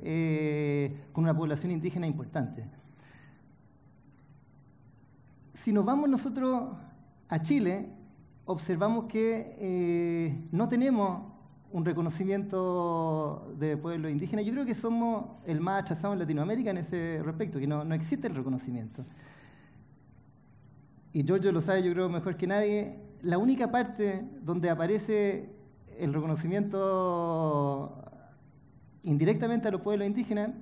con una población indígena importante. Si nos vamos nosotros a Chile, observamos que no tenemos un reconocimiento de pueblos indígenas. Yo creo que somos el más atrasado en Latinoamérica en ese respecto, que no existe el reconocimiento. Y Giorgio lo sabe, yo creo, mejor que nadie. La única parte donde aparece el reconocimiento indirectamente a los pueblos indígenas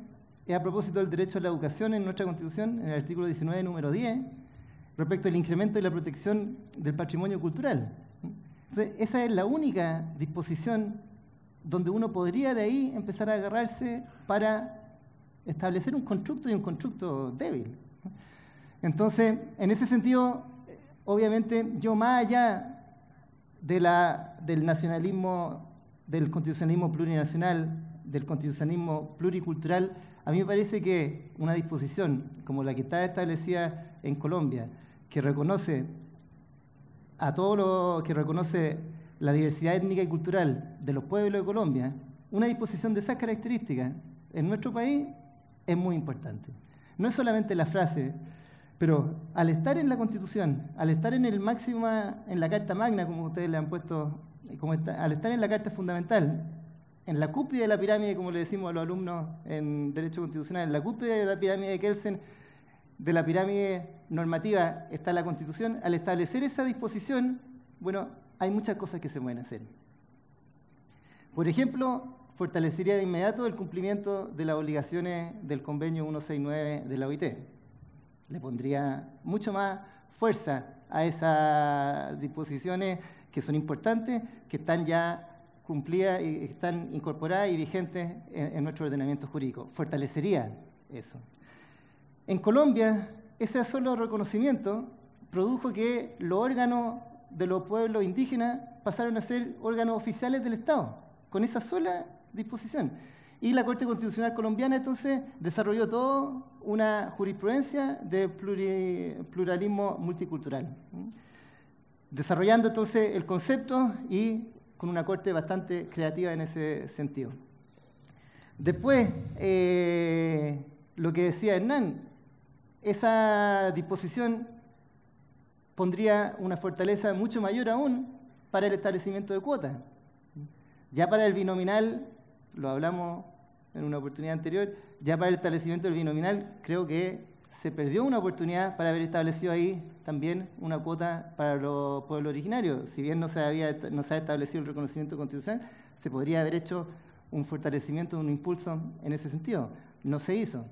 es a propósito del derecho a la educación en nuestra Constitución, en el artículo 19, número 10, respecto al incremento y la protección del patrimonio cultural. Entonces, esa es la única disposición donde uno podría de ahí empezar a agarrarse para establecer un constructo y un constructo débil. Entonces, en ese sentido, obviamente, yo más allá del nacionalismo, del constitucionalismo plurinacional, del constitucionalismo pluricultural, a mí me parece que una disposición como la que está establecida en Colombia, que reconoce a todo lo que reconoce la diversidad étnica y cultural de los pueblos de Colombia, una disposición de esas características en nuestro país es muy importante. No es solamente la frase, pero al estar en la Constitución, al estar en la Carta Magna, como ustedes le han puesto, al estar en la Carta Fundamental, en la cúspide de la pirámide, como le decimos a los alumnos en Derecho Constitucional, en la cúspide de la pirámide de Kelsen, de la pirámide normativa está la Constitución. Al establecer esa disposición, bueno, hay muchas cosas que se pueden hacer. Por ejemplo, fortalecería de inmediato el cumplimiento de las obligaciones del convenio 169 de la OIT. Le pondría mucho más fuerza a esas disposiciones que son importantes, que están ya cumplidas y están incorporadas y vigentes en nuestro ordenamiento jurídico. Fortalecería eso. En Colombia, ese solo reconocimiento produjo que los órganos de los pueblos indígenas pasaron a ser órganos oficiales del Estado, con esa sola disposición. Y la Corte Constitucional colombiana entonces desarrolló toda una jurisprudencia de pluralismo multicultural, desarrollando entonces el concepto y con una Corte bastante creativa en ese sentido. Después, lo que decía Hernán, esa disposición pondría una fortaleza mucho mayor aún para el establecimiento de cuotas. Ya para el binominal, lo hablamos en una oportunidad anterior, ya para el establecimiento del binominal creo que se perdió una oportunidad para haber establecido ahí también una cuota para los pueblos originarios. Si bien no se ha establecido el reconocimiento constitucional, se podría haber hecho un fortalecimiento, un impulso en ese sentido. No se hizo.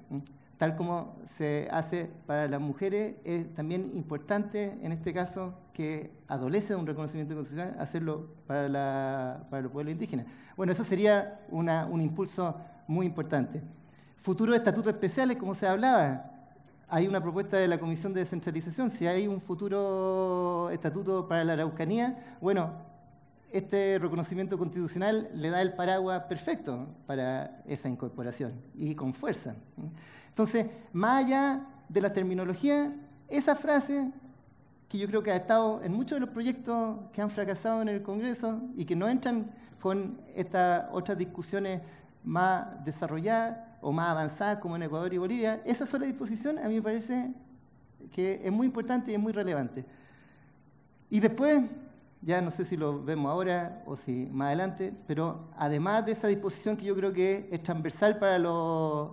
Tal como se hace para las mujeres, es también importante en este caso que adolece de un reconocimiento constitucional hacerlo para los pueblos indígenas. Bueno, eso sería un impulso muy importante. Futuros estatutos especiales, como se hablaba, hay una propuesta de la Comisión de Descentralización. Si hay un futuro estatuto para la Araucanía, bueno, este reconocimiento constitucional le da el paraguas perfecto para esa incorporación y con fuerza. Entonces, más allá de la terminología, esa frase, que yo creo que ha estado en muchos de los proyectos que han fracasado en el Congreso y que no entran con estas otras discusiones más desarrolladas o más avanzadas como en Ecuador y Bolivia, esa sola disposición a mí me parece que es muy importante y es muy relevante. Y después, ya no sé si lo vemos ahora o si más adelante, pero además de esa disposición que yo creo que es transversal para los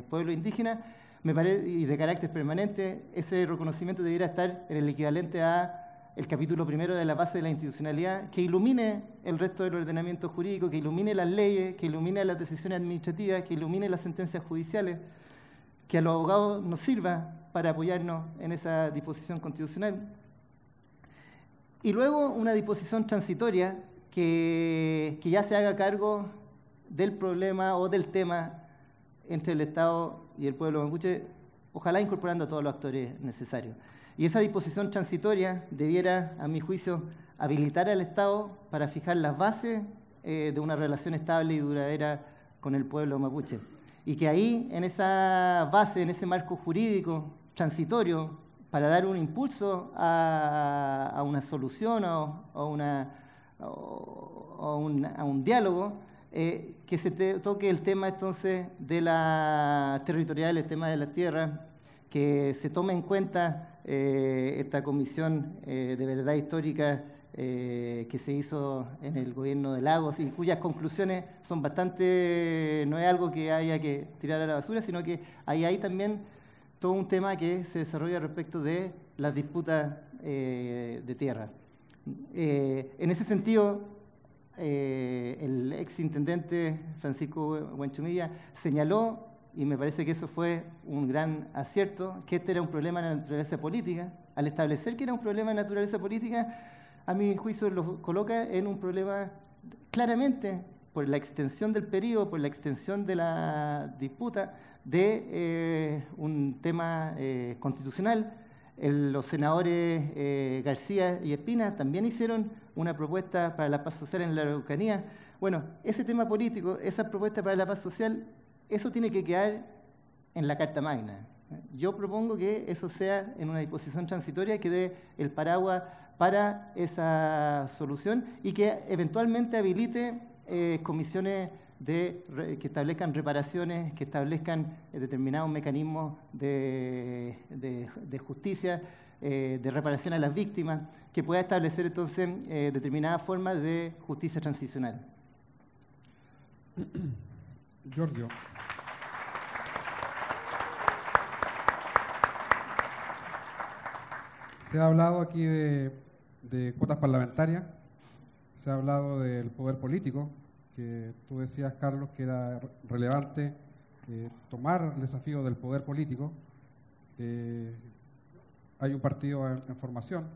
pueblos indígenas, me parece, y de carácter permanente, ese reconocimiento debiera estar en el equivalente a el capítulo primero de la base de la institucionalidad, que ilumine el resto del ordenamiento jurídico, que ilumine las leyes, que ilumine las decisiones administrativas, que ilumine las sentencias judiciales, que a los abogados nos sirva para apoyarnos en esa disposición constitucional. Y luego una disposición transitoria que ya se haga cargo del problema o del tema entre el Estado y el pueblo mapuche, ojalá incorporando a todos los actores necesarios. Y esa disposición transitoria debiera, a mi juicio, habilitar al Estado para fijar las bases de una relación estable y duradera con el pueblo mapuche. Y que ahí, en esa base, en ese marco jurídico transitorio, para dar un impulso a una solución o a un diálogo, que se toque el tema entonces de la territorial, el tema de la tierra, que se tome en cuenta esta comisión de verdad histórica que se hizo en el gobierno de Lagos y cuyas conclusiones son bastante, no es algo que haya que tirar a la basura, sino que ahí hay también todo un tema que se desarrolla respecto de las disputas de tierra. En ese sentido, el exintendente Francisco Huanchumilla señaló, y me parece que eso fue un gran acierto, que este era un problema de naturaleza política. Al establecer que era un problema de naturaleza política, a mi juicio lo coloca en un problema claramente por la extensión del periodo, por la extensión de la disputa, de un tema constitucional. Los senadores García y Espina también hicieron una propuesta para la paz social en la Araucanía. Bueno, ese tema político, esa propuesta para la paz social, eso tiene que quedar en la Carta Magna. Yo propongo que eso sea en una disposición transitoria que dé el paraguas para esa solución y que eventualmente habilite comisiones que establezcan reparaciones, que establezcan determinados mecanismos de justicia, de reparación a las víctimas, que pueda establecer entonces determinadas formas de justicia transicional. Giorgio. Se ha hablado aquí de cuotas parlamentarias, se ha hablado del poder político, que tú decías, Carlos, que era relevante tomar el desafío del poder político. Hay un partido en formación,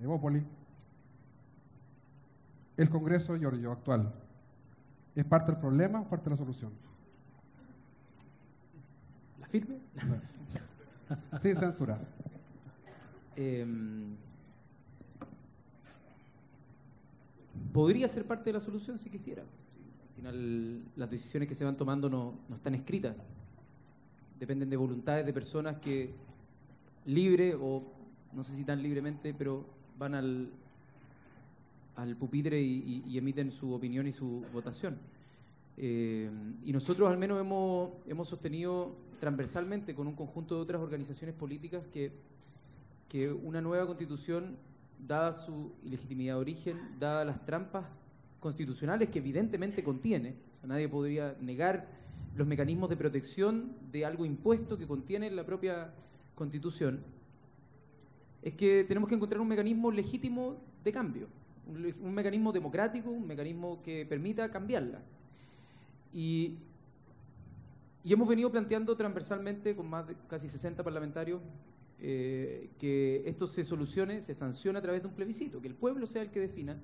Evópoli, el Congreso Giorgio actual? ¿Es parte del problema o parte de la solución? ¿La firme? Sin censura. Podría ser parte de la solución si quisiera. Al final, las decisiones que se van tomando no están escritas. Dependen de voluntades de personas que libre o no sé si tan libremente, pero van al pupitre y emiten su opinión y su votación. Y nosotros al menos hemos sostenido transversalmente con un conjunto de otras organizaciones políticas que una nueva constitución, dada su ilegitimidad de origen, dadas las trampas constitucionales que evidentemente contiene, o sea, nadie podría negar los mecanismos de protección de algo impuesto que contiene la propia Constitución, es que tenemos que encontrar un mecanismo legítimo de cambio, un mecanismo democrático, un mecanismo que permita cambiarla. Y hemos venido planteando transversalmente con más de casi 60 parlamentarios que esto se solucione, se sancione a través de un plebiscito, que el pueblo sea el que defina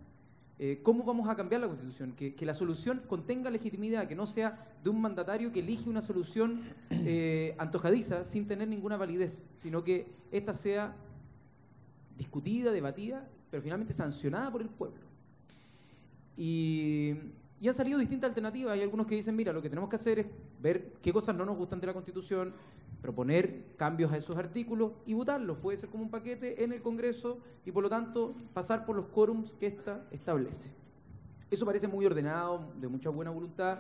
cómo vamos a cambiar la Constitución, que la solución contenga legitimidad, que no sea de un mandatario que elige una solución antojadiza sin tener ninguna validez, sino que esta sea discutida, debatida, pero finalmente sancionada por el pueblo. Y han salido distintas alternativas. Hay algunos que dicen, mira, lo que tenemos que hacer es ver qué cosas no nos gustan de la Constitución, proponer cambios a esos artículos y votarlos. Puede ser como un paquete en el Congreso y, por lo tanto, pasar por los quórums que ésta establece. Eso parece muy ordenado, de mucha buena voluntad,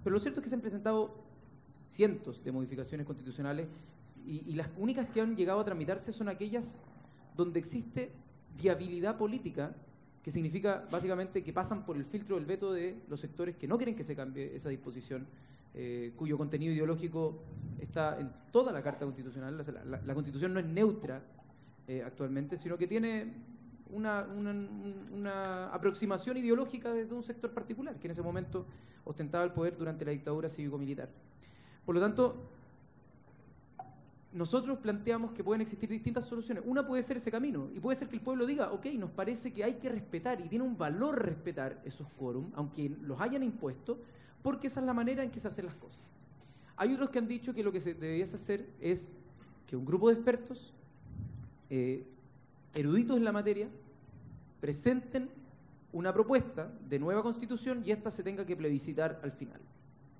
pero lo cierto es que se han presentado cientos de modificaciones constitucionales y las únicas que han llegado a tramitarse son aquellas donde existe viabilidad política, que significa básicamente que pasan por el filtro del veto de los sectores que no quieren que se cambie esa disposición, cuyo contenido ideológico está en toda la Carta Constitucional. La Constitución no es neutra actualmente, sino que tiene una aproximación ideológica desde un sector particular, que en ese momento ostentaba el poder durante la dictadura cívico-militar. Por lo tanto, nosotros planteamos que pueden existir distintas soluciones. Una puede ser ese camino, y puede ser que el pueblo diga, ok, nos parece que hay que respetar, y tiene un valor respetar esos quórum, aunque los hayan impuesto, porque esa es la manera en que se hacen las cosas. Hay otros que han dicho que lo que se debería hacer es que un grupo de expertos, eruditos en la materia, presenten una propuesta de nueva constitución y esta se tenga que plebiscitar al final,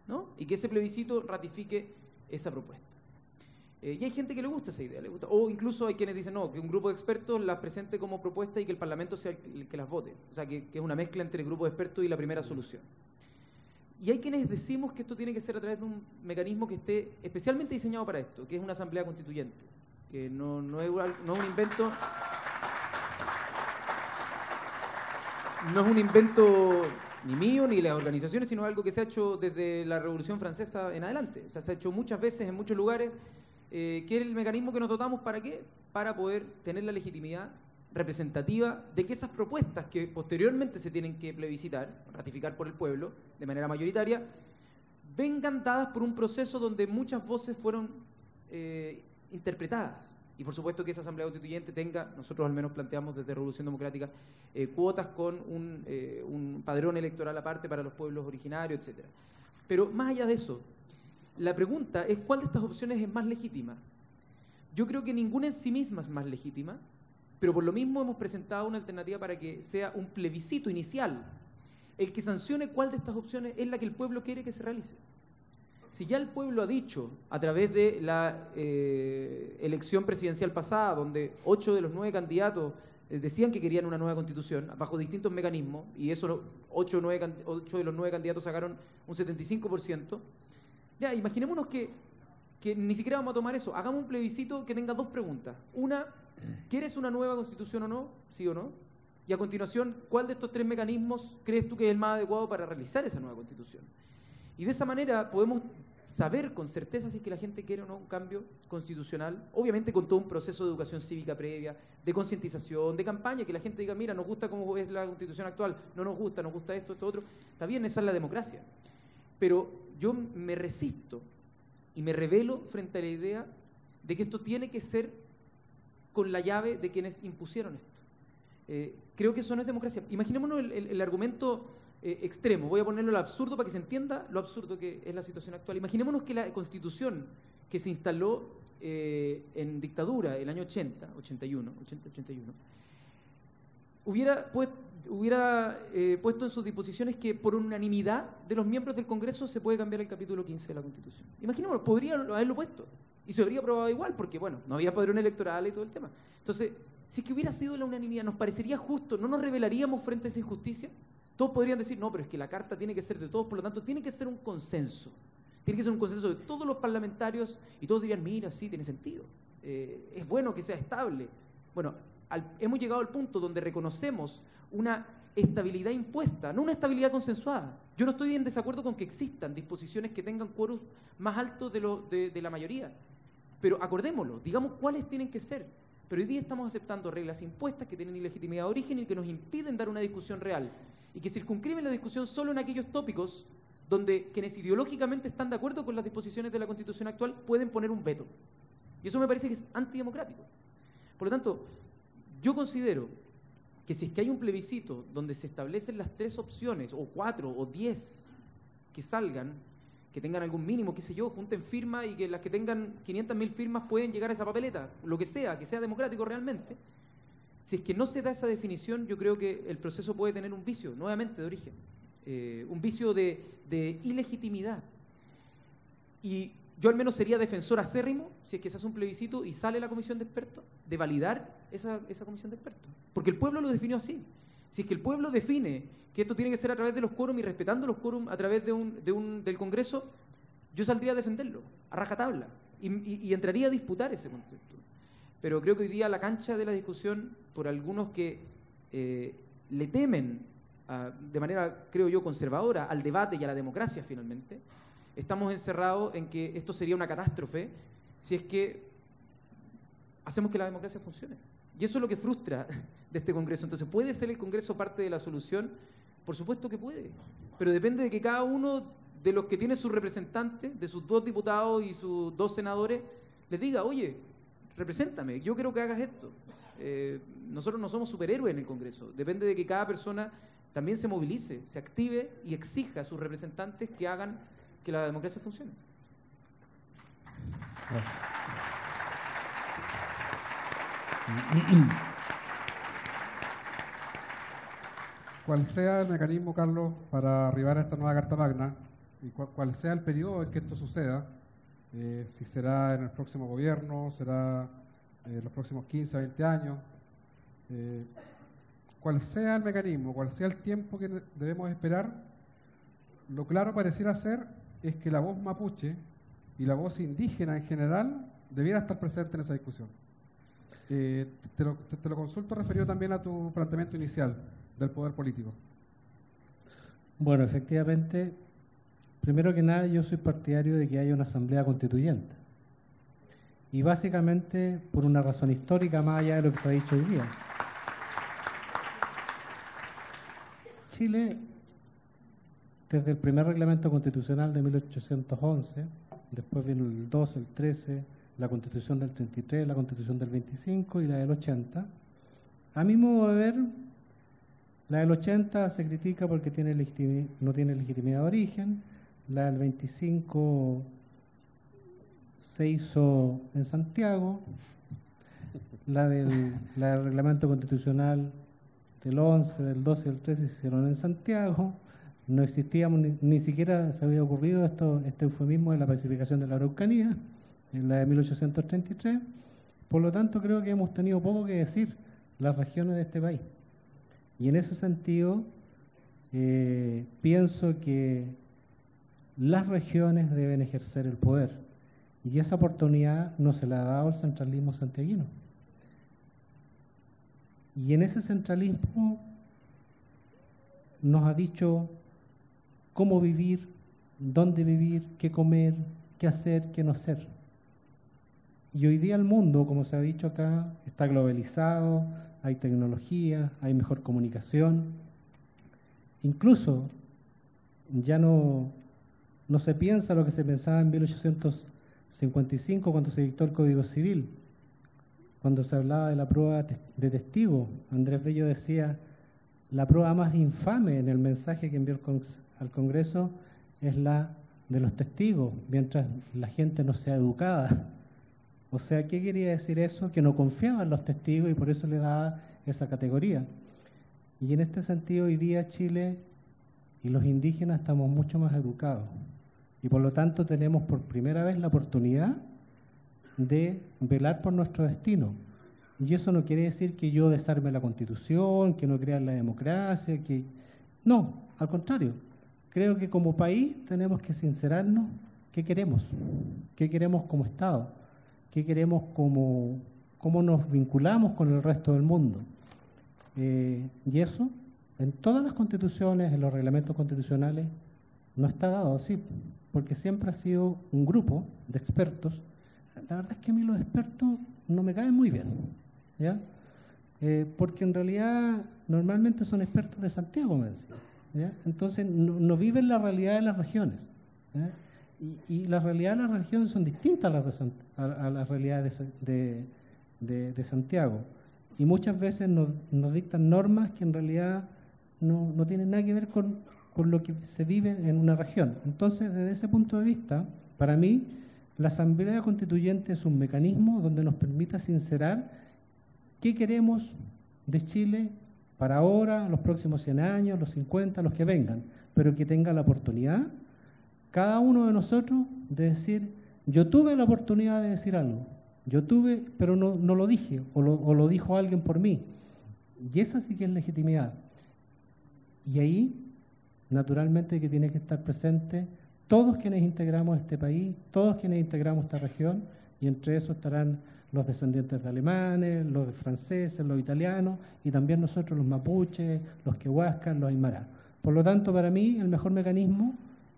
¿no? Y que ese plebiscito ratifique esa propuesta. Y hay gente que le gusta esa idea, le gusta. O incluso hay quienes dicen, no, que un grupo de expertos las presente como propuesta y que el Parlamento sea el que las vote. O sea, que es una mezcla entre el grupo de expertos y la primera solución. Y hay quienes decimos que esto tiene que ser a través de un mecanismo que esté especialmente diseñado para esto, que es una asamblea constituyente, que no es un invento... No es un invento ni mío ni de las organizaciones, sino algo que se ha hecho desde la Revolución Francesa en adelante. O sea, se ha hecho muchas veces en muchos lugares, que es el mecanismo que nos dotamos, ¿para qué? Para poder tener la legitimidad representativa de que esas propuestas que posteriormente se tienen que plebiscitar, ratificar por el pueblo de manera mayoritaria, vengan dadas por un proceso donde muchas voces fueron interpretadas. Y por supuesto que esa asamblea constituyente tenga, nosotros al menos planteamos desde Revolución Democrática, cuotas con un padrón electoral aparte para los pueblos originarios, etc. Pero más allá de eso, la pregunta es ¿cuál de estas opciones es más legítima? Yo creo que ninguna en sí misma es más legítima, pero por lo mismo hemos presentado una alternativa para que sea un plebiscito inicial el que sancione cuál de estas opciones es la que el pueblo quiere que se realice. Si ya el pueblo ha dicho, a través de la elección presidencial pasada, donde 8 de los 9 candidatos decían que querían una nueva constitución, bajo distintos mecanismos, y esos 8 de los 9 candidatos sacaron un 75%, ya, imaginémonos que ni siquiera vamos a tomar eso. Hagamos un plebiscito que tenga 2 preguntas. Una, ¿quieres una nueva constitución o no? ¿Sí o no? Y a continuación, ¿cuál de estos 3 mecanismos crees tú que es el más adecuado para realizar esa nueva constitución? Y de esa manera podemos saber con certeza si es que la gente quiere o no un cambio constitucional, obviamente con todo un proceso de educación cívica previa, de concientización, de campaña, que la gente diga, mira, nos gusta cómo es la constitución actual, no nos gusta esto, esto, otro. Está bien, esa es la democracia. Pero yo me resisto y me rebelo frente a la idea de que esto tiene que ser con la llave de quienes impusieron esto. creo que eso no es democracia. Imaginémonos el argumento extremo, voy a ponerlo al absurdo para que se entienda lo absurdo que es la situación actual. Imaginémonos que la Constitución que se instaló en dictadura el año 81, hubiera puesto en sus disposiciones que por unanimidad de los miembros del Congreso se puede cambiar el capítulo 15 de la Constitución. Imaginémonos, podría haberlo puesto y se habría aprobado igual porque, bueno, no había padrón electoral y todo el tema. Entonces, si es que hubiera sido la unanimidad, ¿nos parecería justo? ¿No nos rebelaríamos frente a esa injusticia? Todos podrían decir, no, pero es que la Carta tiene que ser de todos, por lo tanto, tiene que ser un consenso. Tiene que ser un consenso de todos los parlamentarios y todos dirían, mira, sí, tiene sentido. Es bueno que sea estable. Bueno, hemos llegado al punto donde reconocemos una estabilidad impuesta, no una estabilidad consensuada. Yo no estoy en desacuerdo con que existan disposiciones que tengan quórum más altos de la mayoría, pero acordémoslo, digamos cuáles tienen que ser. Pero hoy día estamos aceptando reglas impuestas que tienen ilegitimidad de origen y que nos impiden dar una discusión real y que circunscriben la discusión solo en aquellos tópicos donde quienes ideológicamente están de acuerdo con las disposiciones de la Constitución actual pueden poner un veto. Y eso me parece que es antidemocrático. Por lo tanto, yo considero que si es que hay un plebiscito donde se establecen las 3 opciones, o 4, o 10 que salgan, que tengan algún mínimo, qué sé yo, junten firmas y que las que tengan 500.000 firmas pueden llegar a esa papeleta, lo que sea democrático realmente. Si es que no se da esa definición, yo creo que el proceso puede tener un vicio, nuevamente de origen, un vicio de ilegitimidad. Y yo al menos sería defensor acérrimo, si es que se hace un plebiscito y sale la comisión de expertos, de validar esa comisión de expertos. Porque el pueblo lo definió así. Si es que el pueblo define que esto tiene que ser a través de los quórum y respetando los quórum a través del Congreso, yo saldría a defenderlo, a rajatabla, y entraría a disputar ese concepto. Pero creo que hoy día la cancha de la discusión, por algunos que le temen de manera, creo yo, conservadora al debate y a la democracia finalmente, estamos encerrados en que esto sería una catástrofe si es que hacemos que la democracia funcione. Y eso es lo que frustra de este Congreso. Entonces, ¿puede ser el Congreso parte de la solución? Por supuesto que puede, pero depende de que cada uno de los que tiene sus representantes, de sus 2 diputados y sus 2 senadores, les diga, oye, represéntame, yo quiero que hagas esto. Nosotros no somos superhéroes en el Congreso, depende de que cada persona también se movilice, se active y exija a sus representantes que hagan que la democracia funcione. Gracias. Cual sea el mecanismo, Carlos, para arribar a esta nueva Carta Magna, y cual sea el periodo en que esto suceda, si será en el próximo gobierno, será en los próximos 15 a 20 años, cual sea el mecanismo, cual sea el tiempo que debemos esperar, lo claro pareciera ser es que la voz mapuche y la voz indígena en general debiera estar presente en esa discusión. Te lo consulto referido también a tu planteamiento inicial del poder político. Bueno, efectivamente, primero que nada yo soy partidario de que haya una asamblea constituyente. Y básicamente por una razón histórica más allá de lo que se ha dicho hoy día. Chile, desde el primer reglamento constitucional de 1811, después vino el 12, el 13, la Constitución del 33, la Constitución del 25 y la del 80. A mi modo de ver, la del 80 se critica porque no tiene legitimidad de origen, la del 25 se hizo en Santiago, la del reglamento constitucional del 11, del 12 y del 13 se hicieron en Santiago. No existíamos, ni siquiera se había ocurrido este eufemismo de la pacificación de la Araucanía, en la de 1833. Por lo tanto, creo que hemos tenido poco que decir las regiones de este país. Y en ese sentido, pienso que las regiones deben ejercer el poder. Y esa oportunidad no se la ha dado el centralismo santiaguino. Y en ese centralismo nos ha dicho cómo vivir, dónde vivir, qué comer, qué hacer, qué no hacer. Y hoy día el mundo, como se ha dicho acá, está globalizado, hay tecnología, hay mejor comunicación. Incluso ya no se piensa lo que se pensaba en 1855 cuando se dictó el Código Civil. cuando se hablaba de la prueba de testigo, Andrés Bello decía, la prueba más infame en el mensaje que envió al Congreso es la de los testigos, mientras la gente no sea educada. O sea, ¿qué quería decir eso? Que no confiaba en los testigos y por eso le daba esa categoría. Y en este sentido, hoy día Chile y los indígenas estamos mucho más educados. Y por lo tanto tenemos por primera vez la oportunidad de velar por nuestro destino. Y eso no quiere decir que yo desarme la Constitución, que no crea en la democracia, que... No, al contrario. Creo que como país tenemos que sincerarnos qué queremos como Estado, qué queremos cómo nos vinculamos con el resto del mundo. Y eso, en todas las constituciones, en los reglamentos constitucionales, no está dado así, porque siempre ha sido un grupo de expertos. La verdad es que a mí los expertos no me caen muy bien, ¿ya? Porque en realidad normalmente son expertos de Santiago, me decían, ¿ya? Entonces no viven la realidad de las regiones, ¿ya? Y la realidad de las regiones son distintas a las realidades de Santiago. Y muchas veces nos dictan normas que en realidad no tienen nada que ver con lo que se vive en una región. Entonces, desde ese punto de vista, para mí, la Asamblea Constituyente es un mecanismo donde nos permita sincerar qué queremos de Chile para ahora, los próximos 100 años, los 50, los que vengan, pero que tenga la oportunidad, cada uno de nosotros, de decir, yo tuve la oportunidad de decir algo, yo tuve, pero no lo dije, o lo dijo alguien por mí. Y esa sí que es legitimidad. Y ahí, naturalmente, que tiene que estar presente todos quienes integramos este país, todos quienes integramos esta región, y entre esos estarán los descendientes de alemanes, los de franceses, los italianos, y también nosotros los mapuches, los quehuascas, los aymara. Por lo tanto, para mí, el mejor mecanismo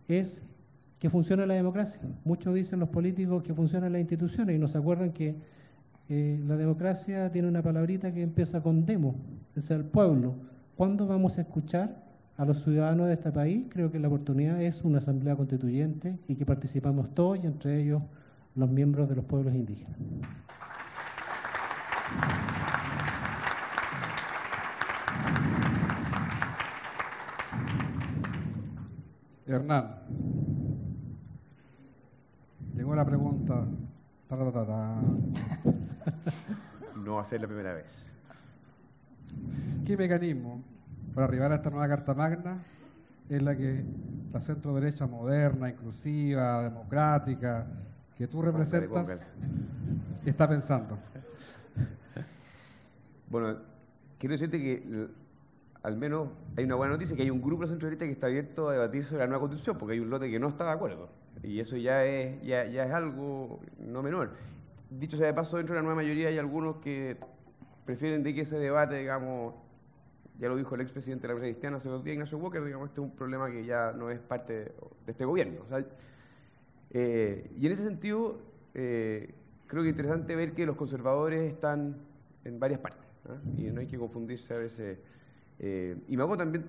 es que funcione la democracia. Muchos dicen los políticos que funcionan las instituciones y no se acuerdan que la democracia tiene una palabrita que empieza con demo, es el pueblo. ¿Cuándo vamos a escuchar a los ciudadanos de este país? Creo que la oportunidad es una asamblea constituyente y que participamos todos, y entre ellos los miembros de los pueblos indígenas. Hernán, llegó la pregunta. No va a ser la primera vez. ¿Qué mecanismo para arribar a esta nueva Carta Magna es la centro derecha moderna, inclusiva, democrática, que tú representas, está pensando? Bueno, quiero decirte que al menos hay una buena noticia, que hay un grupo de centro derecha que está abierto a debatir sobre la nueva Constitución, porque hay un lote que no está de acuerdo. Y eso ya es algo no menor. Dicho sea de paso, dentro de la nueva mayoría hay algunos que prefieren de que ese debate, digamos, ya lo dijo el expresidente de la Democracia Cristiana hace 2 días, Ignacio Walker, digamos, este es un problema que ya no es parte de este gobierno. O sea, y en ese sentido, creo que es interesante ver que los conservadores están en varias partes, ¿no? Y no hay que confundirse a veces. Y me hago también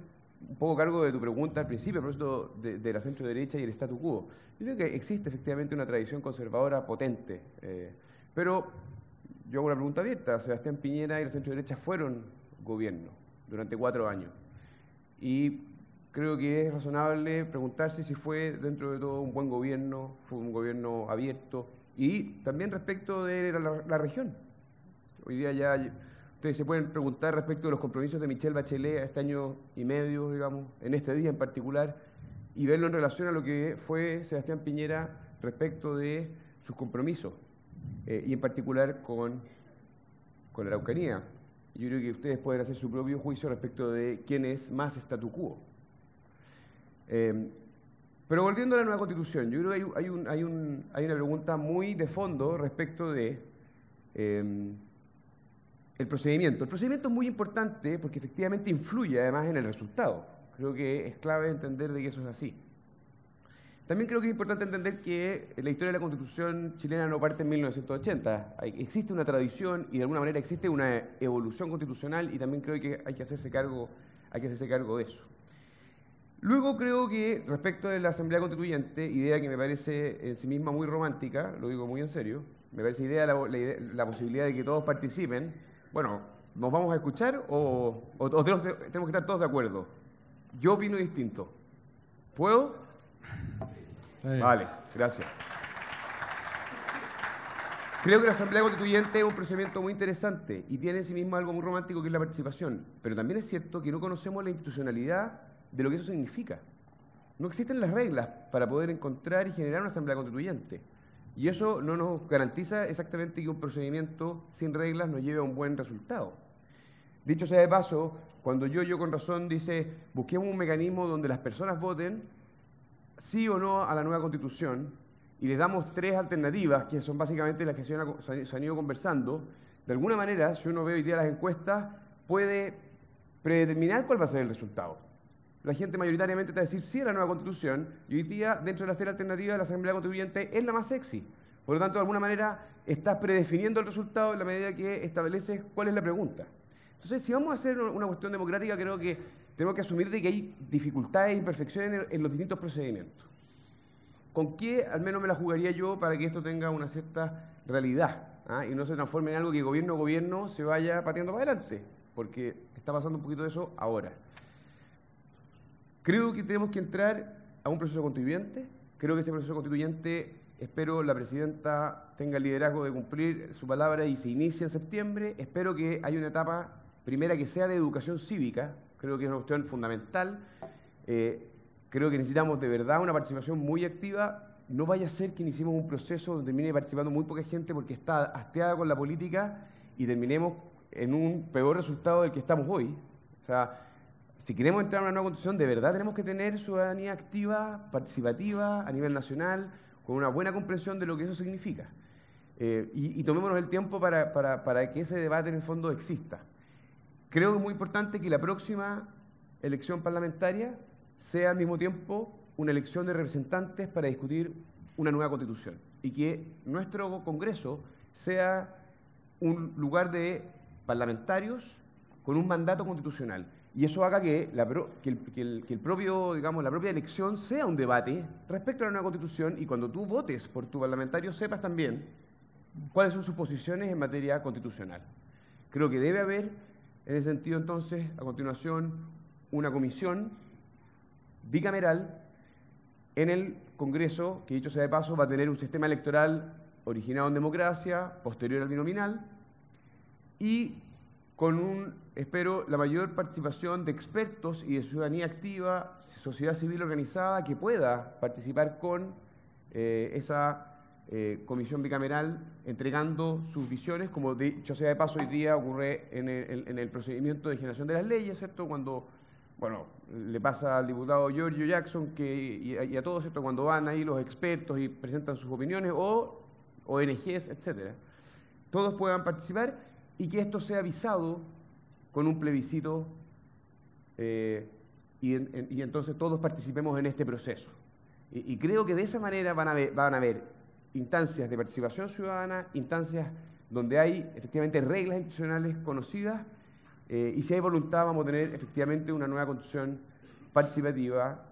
un poco cargo de tu pregunta al principio, a propósito de la centro derecha y el statu quo. Yo creo que existe efectivamente una tradición conservadora potente, pero yo hago una pregunta abierta. Sebastián Piñera y la centro derecha fueron gobierno durante 4 años. Y creo que es razonable preguntarse si fue dentro de todo un buen gobierno, fue un gobierno abierto, y también respecto de la región. Hoy día ya ustedes se pueden preguntar respecto de los compromisos de Michelle Bachelet a este año y medio, digamos, en este día en particular, y verlo en relación a lo que fue Sebastián Piñera respecto de sus compromisos, y en particular con la Araucanía. Yo creo que ustedes pueden hacer su propio juicio respecto de quién es más statu quo. Pero volviendo a la nueva Constitución, yo creo que hay una pregunta muy de fondo respecto de el procedimiento. El procedimiento es muy importante porque efectivamente influye además en el resultado. Creo que es clave entender de que eso es así. También creo que es importante entender que la historia de la Constitución chilena no parte en 1980. Existe una tradición y de alguna manera existe una evolución constitucional, y también creo que hay que hacerse cargo de eso. Luego creo que respecto de la Asamblea Constituyente, idea que me parece en sí misma muy romántica, lo digo muy en serio, me parece la posibilidad de que todos participen. Bueno, ¿nos vamos a escuchar o tenemos que estar todos de acuerdo? Yo opino distinto. ¿Puedo? Sí. Vale, gracias. Creo que la Asamblea Constituyente es un procedimiento muy interesante y tiene en sí mismo algo muy romántico que es la participación, pero también es cierto que no conocemos la institucionalidad de lo que eso significa. No existen las reglas para poder encontrar y generar una Asamblea Constituyente. Y eso no nos garantiza exactamente que un procedimiento sin reglas nos lleve a un buen resultado. Dicho sea de paso, cuando yo con razón dice busquemos un mecanismo donde las personas voten sí o no a la nueva Constitución y les damos 3 alternativas, que son básicamente las que se han ido conversando, de alguna manera, si uno ve hoy día las encuestas, puede predeterminar cuál va a ser el resultado. La gente mayoritariamente te va a decir sí a la nueva Constitución y hoy día, dentro de las 3 alternativas, la Asamblea Constituyente es la más sexy. Por lo tanto, de alguna manera, estás predefiniendo el resultado en la medida que estableces cuál es la pregunta. Entonces, si vamos a hacer una cuestión democrática, creo que tenemos que asumir de que hay dificultades e imperfecciones en los distintos procedimientos. ¿Con qué al menos me la jugaría yo para que esto tenga una cierta realidad? Y no se transforme en algo que gobierno a gobierno se vaya pateando para adelante? Porque está pasando un poquito de eso ahora. Creo que tenemos que entrar a un proceso constituyente. Creo que ese proceso constituyente, espero la presidenta tenga el liderazgo de cumplir su palabra y se inicie en septiembre. Espero que haya una etapa primera que sea de educación cívica. Creo que es una cuestión fundamental. Creo que necesitamos de verdad una participación muy activa. No vaya a ser que iniciemos un proceso donde termine participando muy poca gente porque está hastiada con la política y terminemos en un peor resultado del que estamos hoy. O sea, si queremos entrar a una nueva constitución, de verdad tenemos que tener ciudadanía activa, participativa, a nivel nacional, con una buena comprensión de lo que eso significa. Y tomémonos el tiempo para que ese debate en el fondo exista. Creo que es muy importante que la próxima elección parlamentaria sea al mismo tiempo una elección de representantes para discutir una nueva constitución y que nuestro Congreso sea un lugar de parlamentarios con un mandato constitucional. Y eso haga que la propia elección sea un debate respecto a la nueva Constitución y cuando tú votes por tu parlamentario sepas también cuáles son sus posiciones en materia constitucional. Creo que debe haber, en ese sentido entonces, a continuación, una comisión bicameral en el Congreso, que dicho sea de paso va a tener un sistema electoral originado en democracia, posterior al binominal, y con espero, la mayor participación de expertos y de ciudadanía activa, sociedad civil organizada, que pueda participar con esa comisión bicameral, entregando sus visiones, como dicho sea de paso hoy día ocurre en el procedimiento de generación de las leyes, ¿cierto? Cuando, bueno, le pasa al diputado Giorgio Jackson y a todos, ¿cierto? Cuando van ahí los expertos y presentan sus opiniones, o ONGs, etcétera. Todos puedan participar y que esto sea avisado con un plebiscito y entonces todos participemos en este proceso. Y creo que de esa manera van a haber instancias de participación ciudadana, instancias donde hay efectivamente reglas institucionales conocidas y si hay voluntad vamos a tener efectivamente una nueva constitución participativa,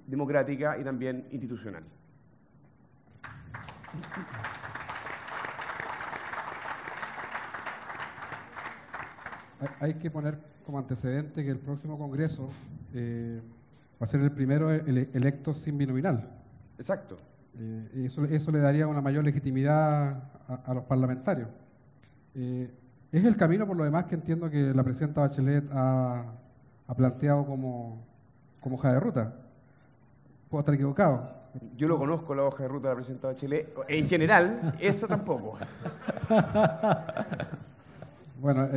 democrática y también institucional. Hay que poner como antecedente que el próximo Congreso va a ser el primero electo sin binominal. Exacto. Eso le daría una mayor legitimidad a los parlamentarios. Es el camino, por lo demás, que entiendo que la presidenta Bachelet ha planteado como hoja de ruta. Puedo estar equivocado. Yo lo conozco, la hoja de ruta de la presidenta Bachelet. En general, esa tampoco. Bueno,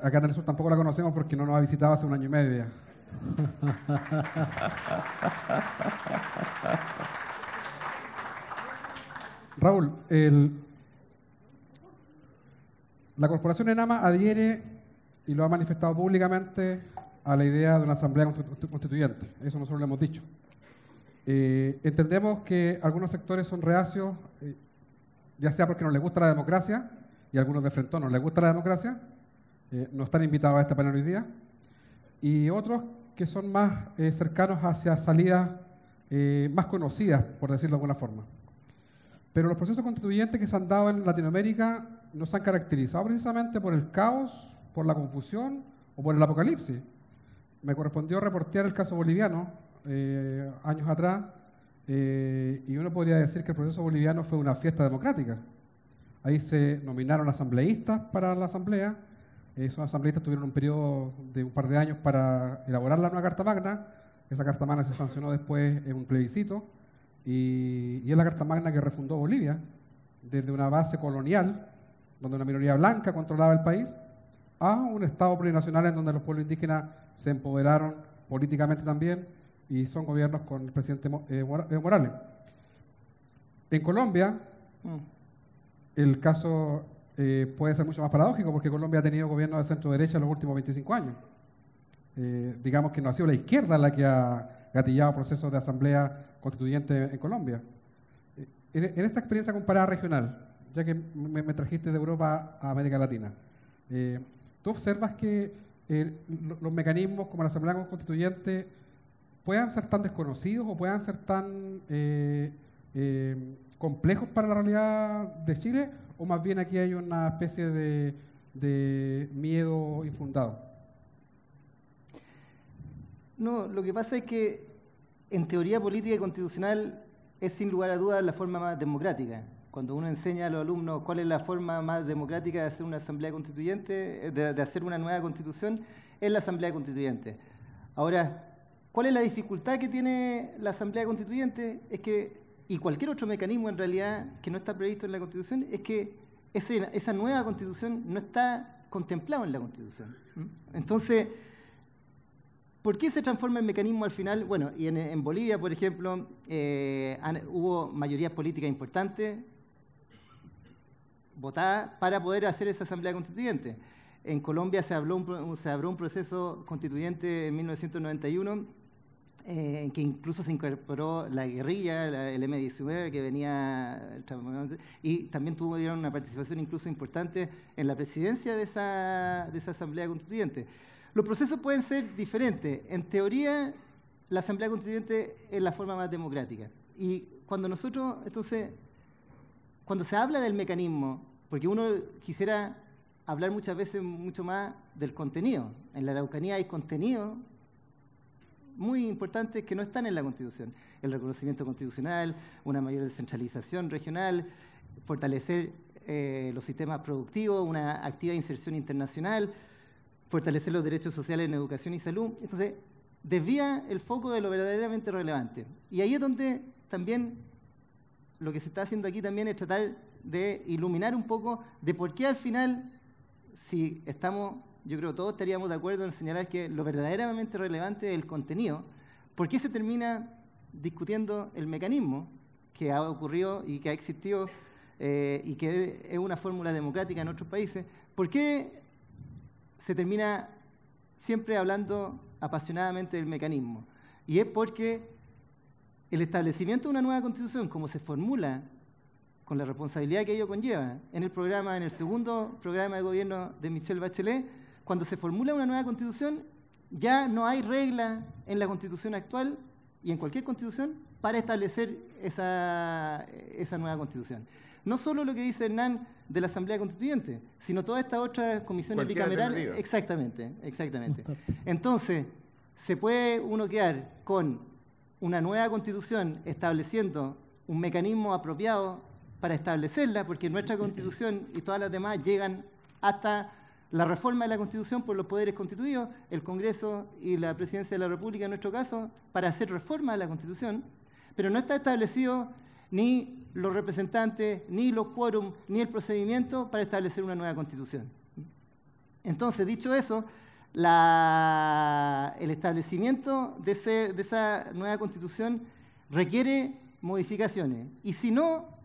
acá en el sur tampoco la conocemos porque no nos ha visitado hace 1 año y medio. Raúl, la Corporación ENAMA adhiere y lo ha manifestado públicamente a la idea de una asamblea constituyente. Eso nosotros lo hemos dicho. Entendemos que algunos sectores son reacios, ya sea porque no les gusta la democracia, y a algunos de frente no les gusta la democracia, no están invitados a este panel hoy día, y otros que son más cercanos hacia salidas más conocidas, por decirlo de alguna forma. Pero los procesos constituyentes que se han dado en Latinoamérica no se han caracterizado precisamente por el caos, por la confusión o por el apocalipsis. Me correspondió reportear el caso boliviano años atrás, y uno podría decir que el proceso boliviano fue una fiesta democrática. Ahí se nominaron asambleístas para la asamblea. Esos asambleístas tuvieron un periodo de un par de años para elaborar la nueva Carta Magna. Esa Carta Magna se sancionó después en un plebiscito, y es la Carta Magna que refundó Bolivia desde una base colonial, donde una minoría blanca controlaba el país, a un Estado plurinacional en donde los pueblos indígenas se empoderaron políticamente también, y son gobiernos con el presidente Morales. En Colombia, el caso puede ser mucho más paradójico, porque Colombia ha tenido gobiernos de centro-derecha en los últimos 25 años. Digamos que no ha sido la izquierda la que ha gatillado procesos de asamblea constituyente en Colombia. En esta experiencia comparada regional, ya que me trajiste de Europa a América Latina, ¿tú observas que los mecanismos como la asamblea constituyente puedan ser tan desconocidos o puedan ser tan complejos para la realidad de Chile, o más bien aquí hay una especie de miedo infundado? No, lo que pasa es que en teoría política y constitucional es sin lugar a dudas la forma más democrática. Cuando uno enseña a los alumnos cuál es la forma más democrática de hacer una asamblea constituyente, de hacer una nueva constitución, es la asamblea constituyente. Ahora, ¿cuál es la dificultad que tiene la asamblea constituyente? Es que, y cualquier otro mecanismo en realidad que no está previsto en la constitución, es que esa nueva constitución no está contemplada en la constitución. Entonces, ¿por qué se transforma el mecanismo al final? Bueno, y en Bolivia, por ejemplo, hubo mayorías políticas importantes votadas para poder hacer esa asamblea constituyente. En Colombia se abrió un proceso constituyente en 1991, en que incluso se incorporó la guerrilla, el M-19 que venía, y también tuvieron una participación incluso importante en la presidencia de esa asamblea constituyente. Los procesos pueden ser diferentes. En teoría, la Asamblea Constituyente es la forma más democrática. Y cuando nosotros, entonces, cuando se habla del mecanismo, porque uno quisiera hablar muchas veces mucho más del contenido. En la Araucanía hay contenidos muy importantes que no están en la Constitución. El reconocimiento constitucional, una mayor descentralización regional, fortalecer los sistemas productivos, una activa inserción internacional, fortalecer los derechos sociales en educación y salud. Entonces, desvía el foco de lo verdaderamente relevante. Y ahí es donde también lo que se está haciendo aquí también es tratar de iluminar un poco de por qué al final, si estamos, yo creo que todos estaríamos de acuerdo en señalar que lo verdaderamente relevante es el contenido, por qué se termina discutiendo el mecanismo que ha ocurrido y que ha existido y que es una fórmula democrática en otros países, por qué se termina siempre hablando apasionadamente del mecanismo. Y es porque el establecimiento de una nueva constitución, como se formula, con la responsabilidad que ello conlleva, en el segundo programa de gobierno de Michelle Bachelet, cuando se formula una nueva constitución, ya no hay regla en la constitución actual y en cualquier constitución para establecer esa nueva constitución. No solo lo que dice Hernán de la Asamblea Constituyente, sino todas estas otras comisiones bicamerales. Exactamente. Entonces, se puede uno quedar con una nueva constitución estableciendo un mecanismo apropiado para establecerla, porque nuestra constitución y todas las demás llegan hasta la reforma de la constitución por los poderes constituidos, el Congreso y la Presidencia de la República en nuestro caso, para hacer reforma de la constitución, pero no está establecido ni los representantes, ni los quórum, ni el procedimiento para establecer una nueva constitución. Entonces, dicho eso, el establecimiento de esa nueva constitución requiere modificaciones. Y si no,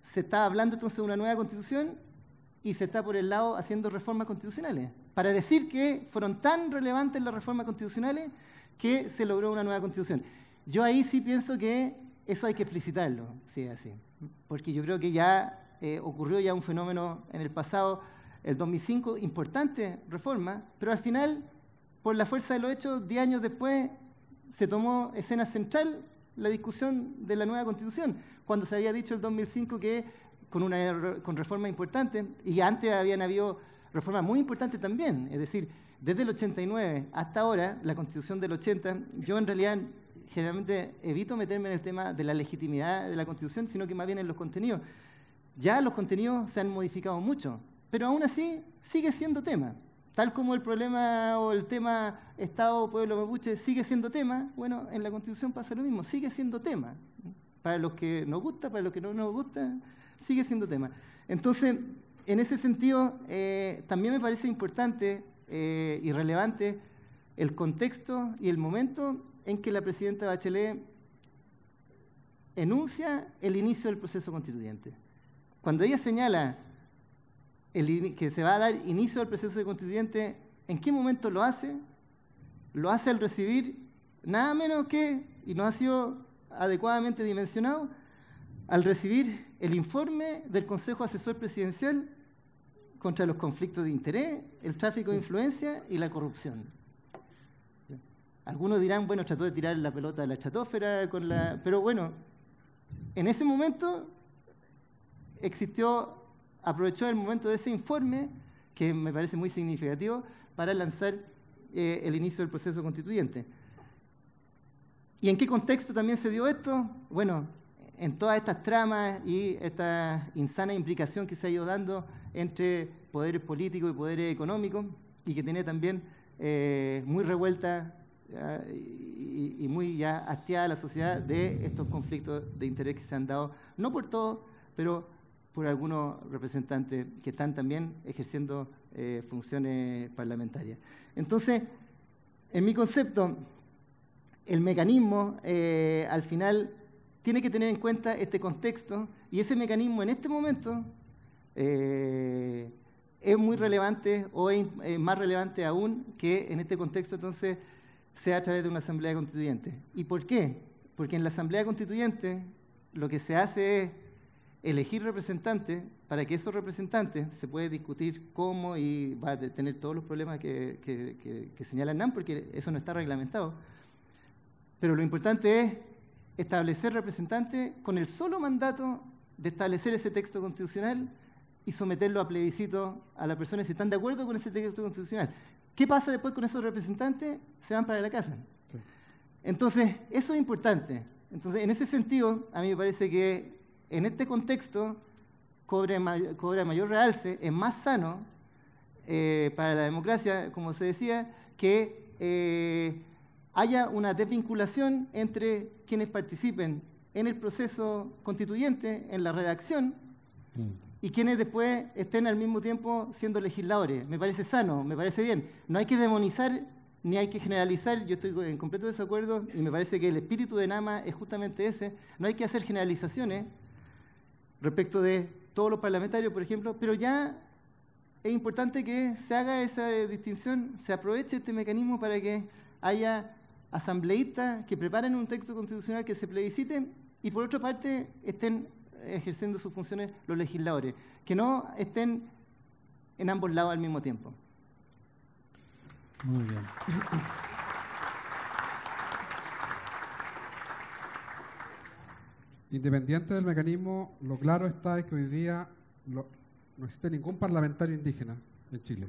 se está hablando entonces de una nueva constitución y se está por el lado haciendo reformas constitucionales, para decir que fueron tan relevantes las reformas constitucionales que se logró una nueva constitución. Yo ahí sí pienso que eso hay que explicitarlo, sí, así. Porque yo creo que ya ocurrió ya un fenómeno en el pasado, el 2005, importante reforma, pero al final por la fuerza de los hechos, 10 años después se tomó escena central la discusión de la nueva Constitución, cuando se había dicho en el 2005 que con reformas importantes, y antes habían habido reformas muy importantes también, es decir, desde el 89 hasta ahora, la Constitución del 80, yo en realidad generalmente evito meterme en el tema de la legitimidad de la Constitución, sino que más bien en los contenidos. Ya los contenidos se han modificado mucho, pero aún así sigue siendo tema. Tal como el problema o el tema Estado-Pueblo Mapuche sigue siendo tema, bueno, en la Constitución pasa lo mismo, sigue siendo tema. Para los que nos gusta, para los que no nos gusta, sigue siendo tema. Entonces, en ese sentido, también me parece importante y relevante el contexto y el momento en que la presidenta Bachelet enuncia el inicio del proceso constituyente. Cuando ella señala que se va a dar inicio al proceso constituyente, ¿en qué momento lo hace? Lo hace al recibir nada menos que, y no ha sido adecuadamente dimensionado, al recibir el informe del Consejo Asesor Presidencial contra los conflictos de interés, el tráfico de influencia y la corrupción. Algunos dirán, bueno, trató de tirar la pelota de la chatósfera, pero bueno, en ese momento aprovechó el momento de ese informe, que me parece muy significativo, para lanzar el inicio del proceso constituyente. ¿Y en qué contexto también se dio esto? Bueno, en todas estas tramas y esta insana implicación que se ha ido dando entre poderes políticos y poderes económicos, y que tiene también muy revuelta y muy ya hastiada la sociedad de estos conflictos de interés que se han dado, no por todos, pero por algunos representantes que están también ejerciendo funciones parlamentarias. Entonces, en mi concepto, el mecanismo al final tiene que tener en cuenta este contexto, y ese mecanismo en este momento es muy relevante, o es más relevante aún que en este contexto entonces sea a través de una asamblea constituyente. ¿Y por qué? Porque en la asamblea constituyente lo que se hace es elegir representantes para que esos representantes se puede discutir cómo, y va a tener todos los problemas que señala Hernán, porque eso no está reglamentado. Pero lo importante es establecer representantes con el solo mandato de establecer ese texto constitucional y someterlo a plebiscito a las personas si están de acuerdo con ese texto constitucional. ¿Qué pasa después con esos representantes? Se van para la casa. Sí. Entonces, eso es importante. Entonces, en ese sentido, a mí me parece que en este contexto cobra mayor realce, es más sano para la democracia, como se decía, que haya una desvinculación entre quienes participen en el proceso constituyente, en la redacción, y quienes después estén al mismo tiempo siendo legisladores. Me parece sano, me parece bien. No hay que demonizar ni hay que generalizar, yo estoy en completo desacuerdo, y me parece que el espíritu de NAMA es justamente ese. No hay que hacer generalizaciones respecto de todos los parlamentarios, por ejemplo, pero ya es importante que se haga esa distinción, se aproveche este mecanismo para que haya asambleístas que preparen un texto constitucional que se plebiscite, y por otra parte estén ejerciendo sus funciones los legisladores, que no estén en ambos lados al mismo tiempo. Muy bien. Independiente del mecanismo, lo claro está es que hoy día no existe ningún parlamentario indígena en Chile.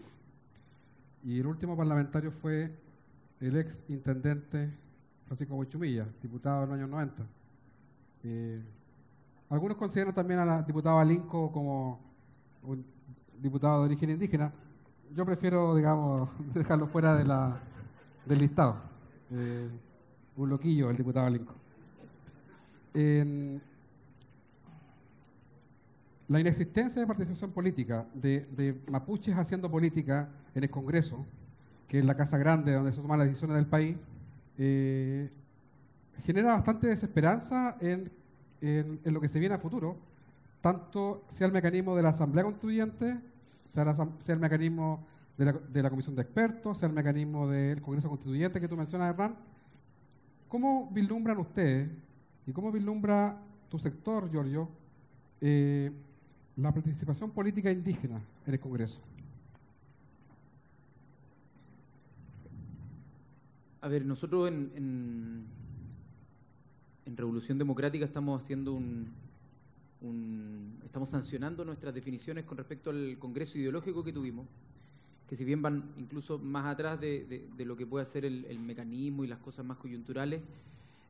Y el último parlamentario fue el ex intendente Francisco Huichumilla, diputado en los años 90. Algunos consideran también a la diputada Alinco como un diputado de origen indígena. Yo prefiero, digamos, dejarlo fuera del listado. Un loquillo, el diputado Alinco. La inexistencia de participación política de mapuches haciendo política en el Congreso, que es la casa grande donde se toman las decisiones del país, genera bastante desesperanza en lo que se viene a futuro, tanto sea el mecanismo de la Asamblea Constituyente, sea el mecanismo de la Comisión de Expertos, sea el mecanismo del Congreso Constituyente que tú mencionas, Hernán. ¿Cómo vislumbran ustedes y cómo vislumbra tu sector, Giorgio, la participación política indígena en el Congreso? A ver, nosotros en Revolución Democrática estamos haciendo estamos sancionando nuestras definiciones con respecto al Congreso ideológico que tuvimos, que si bien van incluso más atrás de lo que puede hacer el mecanismo y las cosas más coyunturales,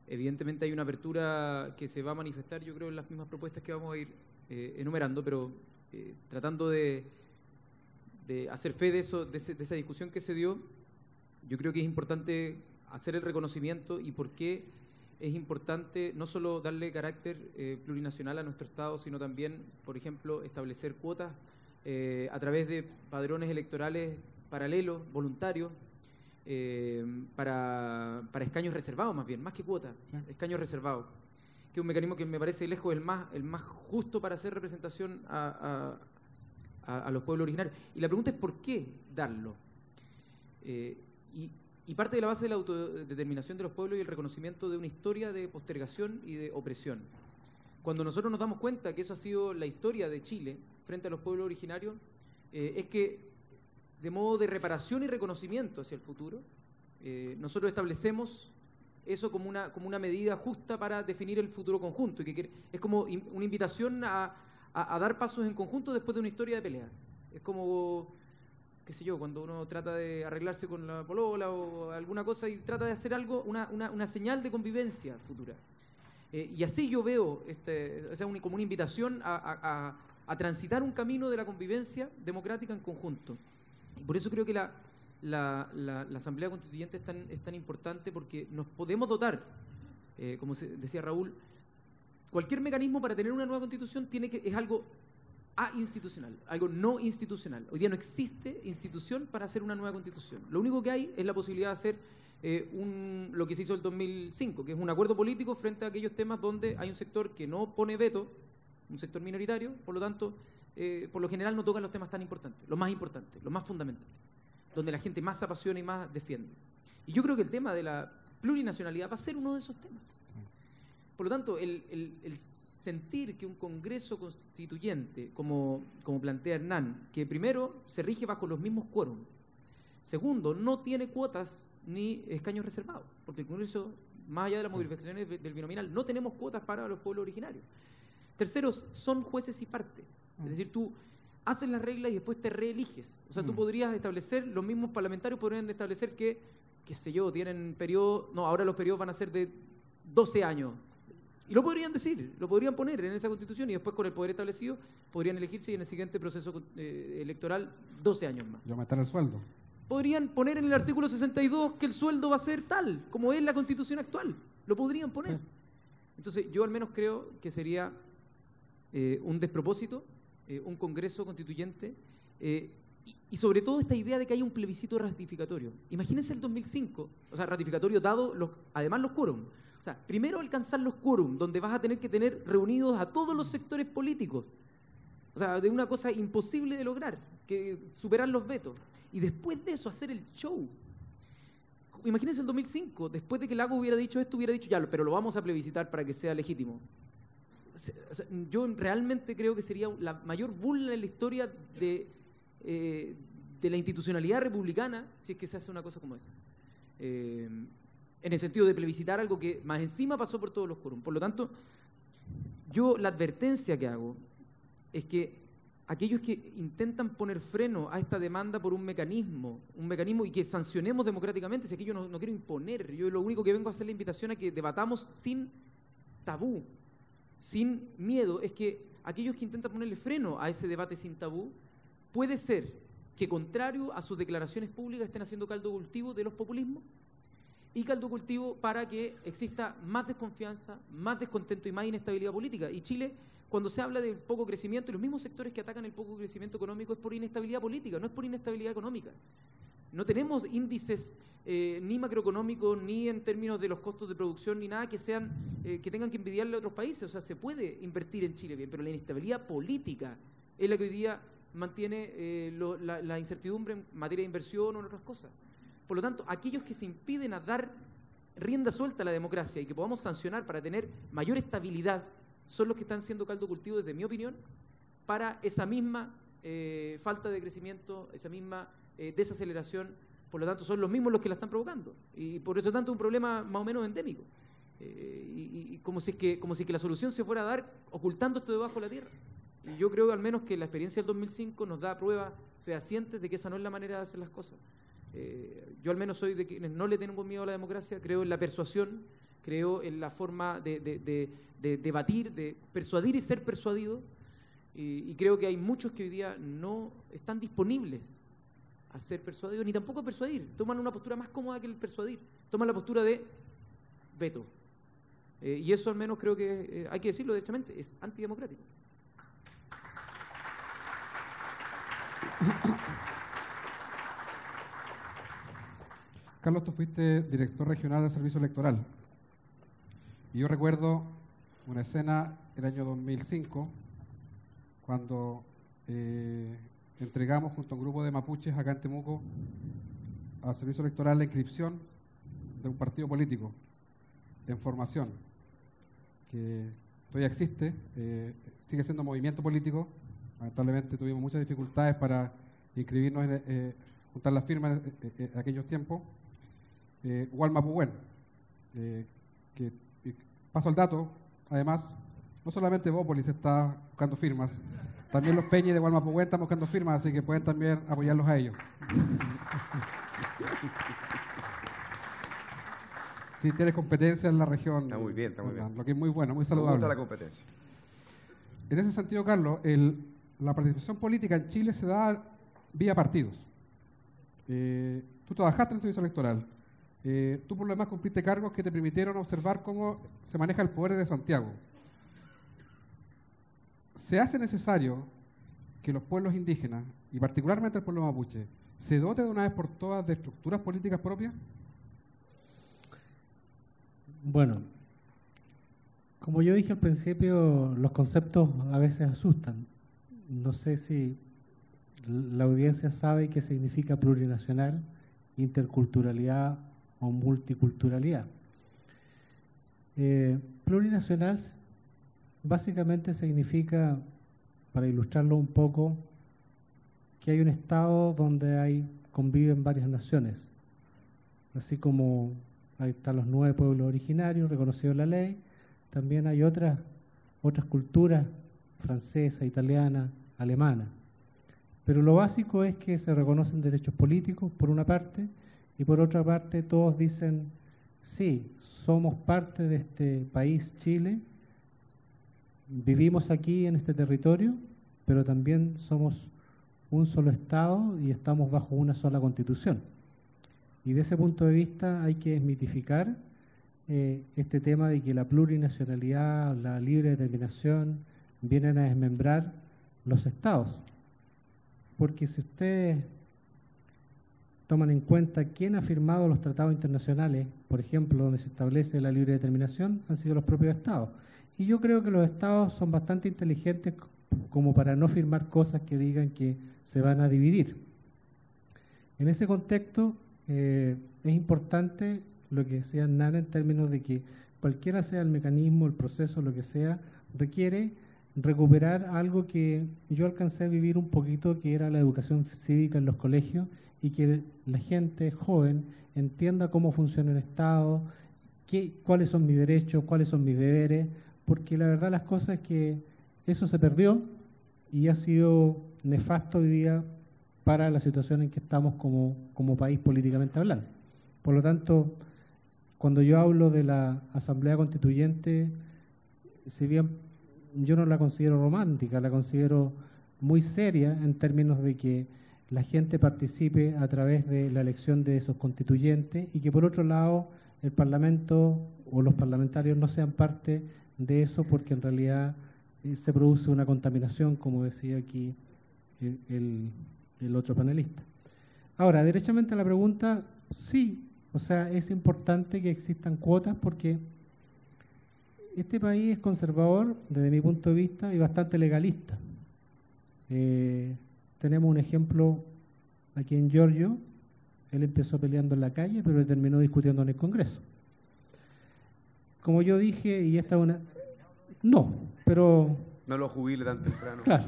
evidentemente hay una apertura que se va a manifestar, yo creo, en las mismas propuestas que vamos a ir enumerando, pero tratando de hacer fe de esa discusión que se dio. Yo creo que es importante hacer el reconocimiento y por qué es importante no solo darle carácter plurinacional a nuestro Estado, sino también, por ejemplo, establecer cuotas a través de padrones electorales paralelos, voluntarios, para escaños reservados, más que cuotas, sí. Escaños reservados, que es un mecanismo que me parece lejos el más justo para hacer representación a los pueblos originarios. Y la pregunta es ¿por qué darlo? Y parte de la base de la autodeterminación de los pueblos y el reconocimiento de una historia de postergación y de opresión. Cuando nosotros nos damos cuenta que eso ha sido la historia de Chile frente a los pueblos originarios, es que de modo de reparación y reconocimiento hacia el futuro, nosotros establecemos eso como una medida justa para definir el futuro conjunto, y que es como una invitación a dar pasos en conjunto después de una historia de pelea. Es como, qué sé yo, cuando uno trata de arreglarse con la polola o alguna cosa y trata de hacer algo, una señal de convivencia futura. Y así yo veo, como una invitación a transitar un camino de la convivencia democrática en conjunto. Y por eso creo que la Asamblea Constituyente es tan importante, porque nos podemos dotar, como decía Raúl, cualquier mecanismo para tener una nueva Constitución es algo institucional, algo no institucional. Hoy día no existe institución para hacer una nueva Constitución. Lo único que hay es la posibilidad de hacer lo que se hizo en el 2005, que es un acuerdo político frente a aquellos temas donde hay un sector que no pone veto, un sector minoritario, por lo tanto, por lo general no tocan los temas tan importantes, los más fundamentales, donde la gente más se apasiona y más defiende. Y yo creo que el tema de la plurinacionalidad va a ser uno de esos temas. Por lo tanto, el sentir que un Congreso Constituyente, como plantea Hernán, que primero se rige bajo los mismos quórum, segundo, no tiene cuotas ni escaños reservados, porque el Congreso, más allá de las modificaciones del binominal, no tenemos cuotas para los pueblos originarios. Tercero, son jueces y parte. Es decir, tú haces las reglas y después te reeliges. O sea, tú podrías establecer, los mismos parlamentarios podrían establecer que, qué sé yo, tienen periodo, no, ahora los periodos van a ser de 12 años. Y lo podrían decir, lo podrían poner en esa Constitución, y después con el poder establecido podrían elegirse, y en el siguiente proceso electoral 12 años más. Y aumentar el sueldo. Podrían poner en el artículo 62 que el sueldo va a ser tal, como es la Constitución actual. Lo podrían poner. Entonces, yo al menos creo que sería un despropósito, un Congreso Constituyente, y sobre todo esta idea de que hay un plebiscito ratificatorio. Imagínense el 2005, o sea, ratificatorio dado además los quórum. O sea, primero alcanzar los quórum, donde vas a tener que tener reunidos a todos los sectores políticos. O sea, de una cosa imposible de lograr, que superar los vetos. Y después de eso, hacer el show. Imagínense el 2005, después de que Lagos hubiera dicho esto, hubiera dicho, ya, pero lo vamos a plebiscitar para que sea legítimo. O sea, yo realmente creo que sería la mayor burla en la historia de la institucionalidad republicana si es que se hace una cosa como esa. En el sentido de plebiscitar algo que más encima pasó por todos los quórum. Por lo tanto, yo la advertencia que hago es que aquellos que intentan poner freno a esta demanda por un mecanismo y que sancionemos democráticamente, si aquí yo no quiero imponer, yo lo único que vengo a hacer la invitación a que debatamos sin tabú, sin miedo, es que aquellos que intentan ponerle freno a ese debate sin tabú, puede ser que, contrario a sus declaraciones públicas, estén haciendo caldo cultivo de los populismos y caldo cultivo para que exista más desconfianza, más descontento y más inestabilidad política. Y Chile, cuando se habla del poco crecimiento, y los mismos sectores que atacan el poco crecimiento económico, es por inestabilidad política, no es por inestabilidad económica. No tenemos índices ni macroeconómicos, ni en términos de los costos de producción, ni nada que tengan que envidiarle a otros países. O sea, se puede invertir en Chile bien, pero la inestabilidad política es la que hoy día mantiene la incertidumbre en materia de inversión o en otras cosas. Por lo tanto, aquellos que se impiden a dar rienda suelta a la democracia y que podamos sancionar para tener mayor estabilidad son los que están siendo caldo cultivo, desde mi opinión, para esa misma falta de crecimiento, esa misma desaceleración Por lo tanto, son los mismos los que la están provocando. Y por eso tanto es un problema más o menos endémico. Y como si es que la solución se fuera a dar ocultando esto debajo de la tierra. Y yo creo al menos que la experiencia del 2005 nos da pruebas fehacientes de que esa no es la manera de hacer las cosas. Yo al menos soy de quienes no le tengo miedo a la democracia, creo en la persuasión, creo en la forma de debatir, de persuadir y ser persuadido, y creo que hay muchos que hoy día no están disponibles a ser persuadidos, ni tampoco a persuadir, toman una postura más cómoda que el persuadir, toman la postura de veto. Y eso al menos creo que, hay que decirlo derechamente, es antidemocrático. Carlos, tú fuiste director regional del Servicio Electoral. Y yo recuerdo una escena el año 2005, cuando entregamos junto a un grupo de mapuches acá en Temuco al Servicio Electoral la inscripción de un partido político en formación, que todavía existe, sigue siendo movimiento político. Lamentablemente tuvimos muchas dificultades para inscribirnos, juntar las firmas en aquellos tiempos. Gualmapuén, que paso al dato, además, no solamente Bópolis está buscando firmas, también los Peñis de Gualmapuén están buscando firmas, así que pueden también apoyarlos a ellos. Sí, tienes competencia en la región. Está muy bien, está muy bien. Lo que es muy bueno, muy saludable. Me gusta la competencia. En ese sentido, Carlos, la participación política en Chile se da vía partidos. Tú trabajaste en el servicio electoral. Tú por lo demás cumpliste cargos que te permitieron observar cómo se maneja el poder de Santiago. ¿Se hace necesario que los pueblos indígenas, y particularmente el pueblo mapuche, se dote de una vez por todas de estructuras políticas propias? Bueno, como yo dije al principio, los conceptos a veces asustan. No sé si la audiencia sabe qué significa plurinacional, interculturalidad o multiculturalidad. Plurinacional básicamente significa, para ilustrarlo un poco, que hay un estado donde conviven varias naciones, así como ahí están los 9 pueblos originarios reconocidos en la ley. También hay otras culturas, francesa, italiana, alemana. Pero lo básico es que se reconocen derechos políticos, por una parte, y por otra parte todos dicen, sí, somos parte de este país, Chile, vivimos aquí en este territorio, pero también somos un solo Estado y estamos bajo una sola Constitución. Y de ese punto de vista hay que desmitificar este tema de que la plurinacionalidad, la libre determinación, vienen a desmembrar los Estados. Porque si ustedes toman en cuenta quién ha firmado los tratados internacionales, por ejemplo, donde se establece la libre determinación, han sido los propios Estados. Y yo creo que los Estados son bastante inteligentes como para no firmar cosas que digan que se van a dividir. En ese contexto, es importante lo que decía Nana en términos de que cualquiera sea el mecanismo, el proceso, lo que sea, requiere recuperar algo que yo alcancé a vivir un poquito, que era la educación cívica en los colegios, y que la gente joven entienda cómo funciona el Estado, cuáles son mis derechos, cuáles son mis deberes, porque la verdad las cosas es que eso se perdió y ha sido nefasto hoy día para la situación en que estamos como país políticamente hablando. Por lo tanto, cuando yo hablo de la Asamblea Constituyente, si bien yo no la considero romántica, la considero muy seria en términos de que la gente participe a través de la elección de esos constituyentes y que por otro lado el Parlamento o los parlamentarios no sean parte de eso, porque en realidad se produce una contaminación, como decía aquí el otro panelista. Ahora, derechamente a la pregunta, sí, o sea, es importante que existan cuotas porque este país es conservador desde mi punto de vista y bastante legalista. Tenemos un ejemplo aquí en Giorgio. Él empezó peleando en la calle, pero terminó discutiendo en el Congreso. Como yo dije, y esta es una... No, pero... No lo jubile tan temprano. Claro.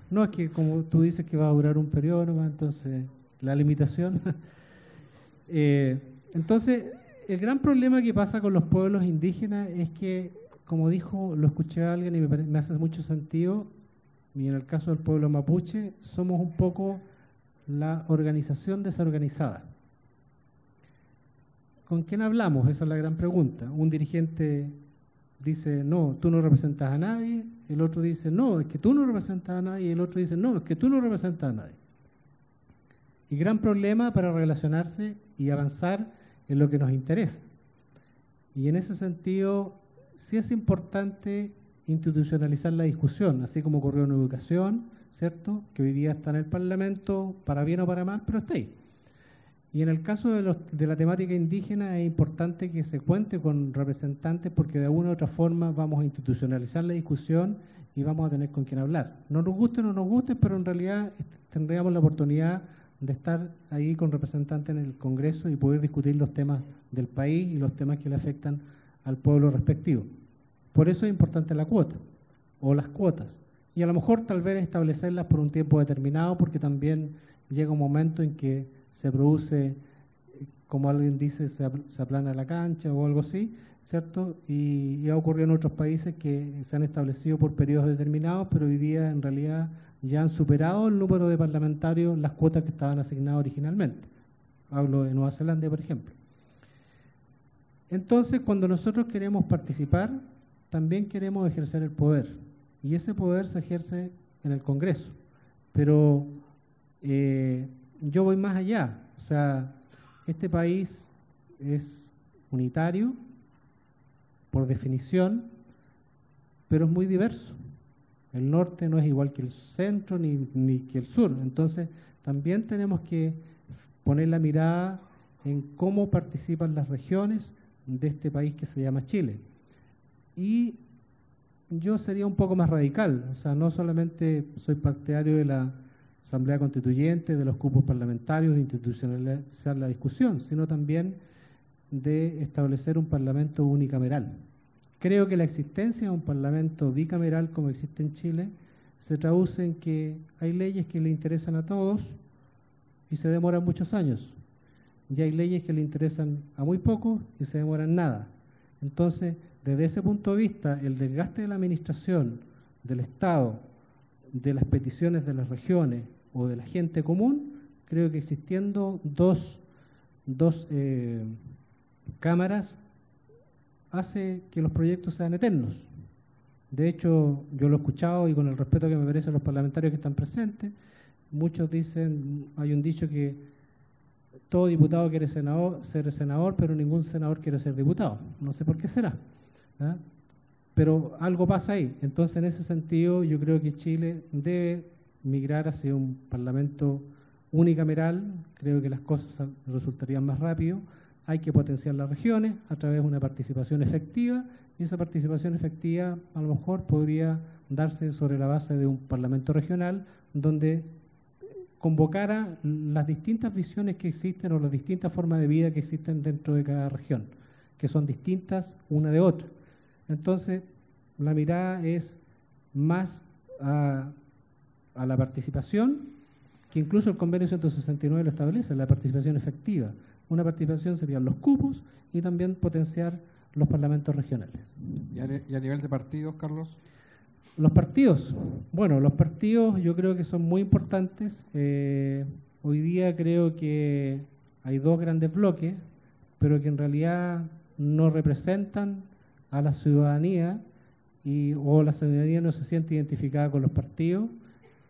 No, es que como tú dices que va a durar un periodo nomás, entonces la limitación. Entonces, el gran problema que pasa con los pueblos indígenas es que, como dijo, lo escuché a alguien y me hace mucho sentido, y en el caso del pueblo mapuche, somos un poco la organización desorganizada. ¿Con quién hablamos? Esa es la gran pregunta. Un dirigente dice, no, tú no representas a nadie, el otro dice, no, es que tú no representas a nadie, y el otro dice, no, es que tú no representas a nadie. Y gran problema para relacionarse y avanzar en lo que nos interesa. Y en ese sentido, sí es importante institucionalizar la discusión, así como ocurrió en educación, ¿cierto? Que hoy día está en el Parlamento, para bien o para mal, pero está ahí. Y en el caso de la temática indígena es importante que se cuente con representantes porque de alguna u otra forma vamos a institucionalizar la discusión y vamos a tener con quién hablar. No nos guste o no nos guste, pero en realidad tendríamos la oportunidad de estar ahí con representantes en el Congreso y poder discutir los temas del país y los temas que le afectan al pueblo respectivo. Por eso es importante la cuota o las cuotas. Y a lo mejor tal vez establecerlas por un tiempo determinado porque también llega un momento en que se produce, como alguien dice, se aplana la cancha o algo así, ¿cierto? Y ha ocurrido en otros países que se han establecido por periodos determinados, pero hoy día en realidad ya han superado el número de parlamentarios las cuotas que estaban asignadas originalmente. Hablo de Nueva Zelanda, por ejemplo. Entonces, cuando nosotros queremos participar, también queremos ejercer el poder. Y ese poder se ejerce en el Congreso. Pero yo voy más allá. O sea, este país es unitario, por definición, pero es muy diverso. El norte no es igual que el centro ni que el sur. Entonces, también tenemos que poner la mirada en cómo participan las regiones de este país que se llama Chile. Y yo sería un poco más radical. O sea, no solamente soy partidario de la Asamblea Constituyente, de los cupos parlamentarios, de institucionalizar la discusión, sino también de establecer un parlamento unicameral. Creo que la existencia de un parlamento bicameral como existe en Chile se traduce en que hay leyes que le interesan a todos y se demoran muchos años, y hay leyes que le interesan a muy pocos y se demoran nada. Entonces, desde ese punto de vista, el desgaste de la administración, del Estado, de las peticiones de las regiones o de la gente común, creo que existiendo dos cámaras hace que los proyectos sean eternos. De hecho, yo lo he escuchado y con el respeto que me merecen los parlamentarios que están presentes, muchos dicen, hay un dicho que todo diputado quiere ser senador, pero ningún senador quiere ser diputado. No sé por qué será, ¿eh? Pero algo pasa ahí. Entonces, en ese sentido, yo creo que Chile debe migrar hacia un parlamento unicameral. Creo que las cosas resultarían más rápido. Hay que potenciar las regiones a través de una participación efectiva, y esa participación efectiva a lo mejor podría darse sobre la base de un parlamento regional donde convocara las distintas visiones que existen o las distintas formas de vida que existen dentro de cada región, que son distintas una de otra. Entonces, la mirada es más a la participación, que incluso el convenio 169 lo establece, la participación efectiva. Una participación serían los cupos y también potenciar los parlamentos regionales. ¿Y a nivel de partidos, Carlos? Los partidos. Bueno, los partidos yo creo que son muy importantes. Hoy día creo que hay dos grandes bloques, pero que en realidad no representan a la ciudadanía o la ciudadanía no se siente identificada con los partidos.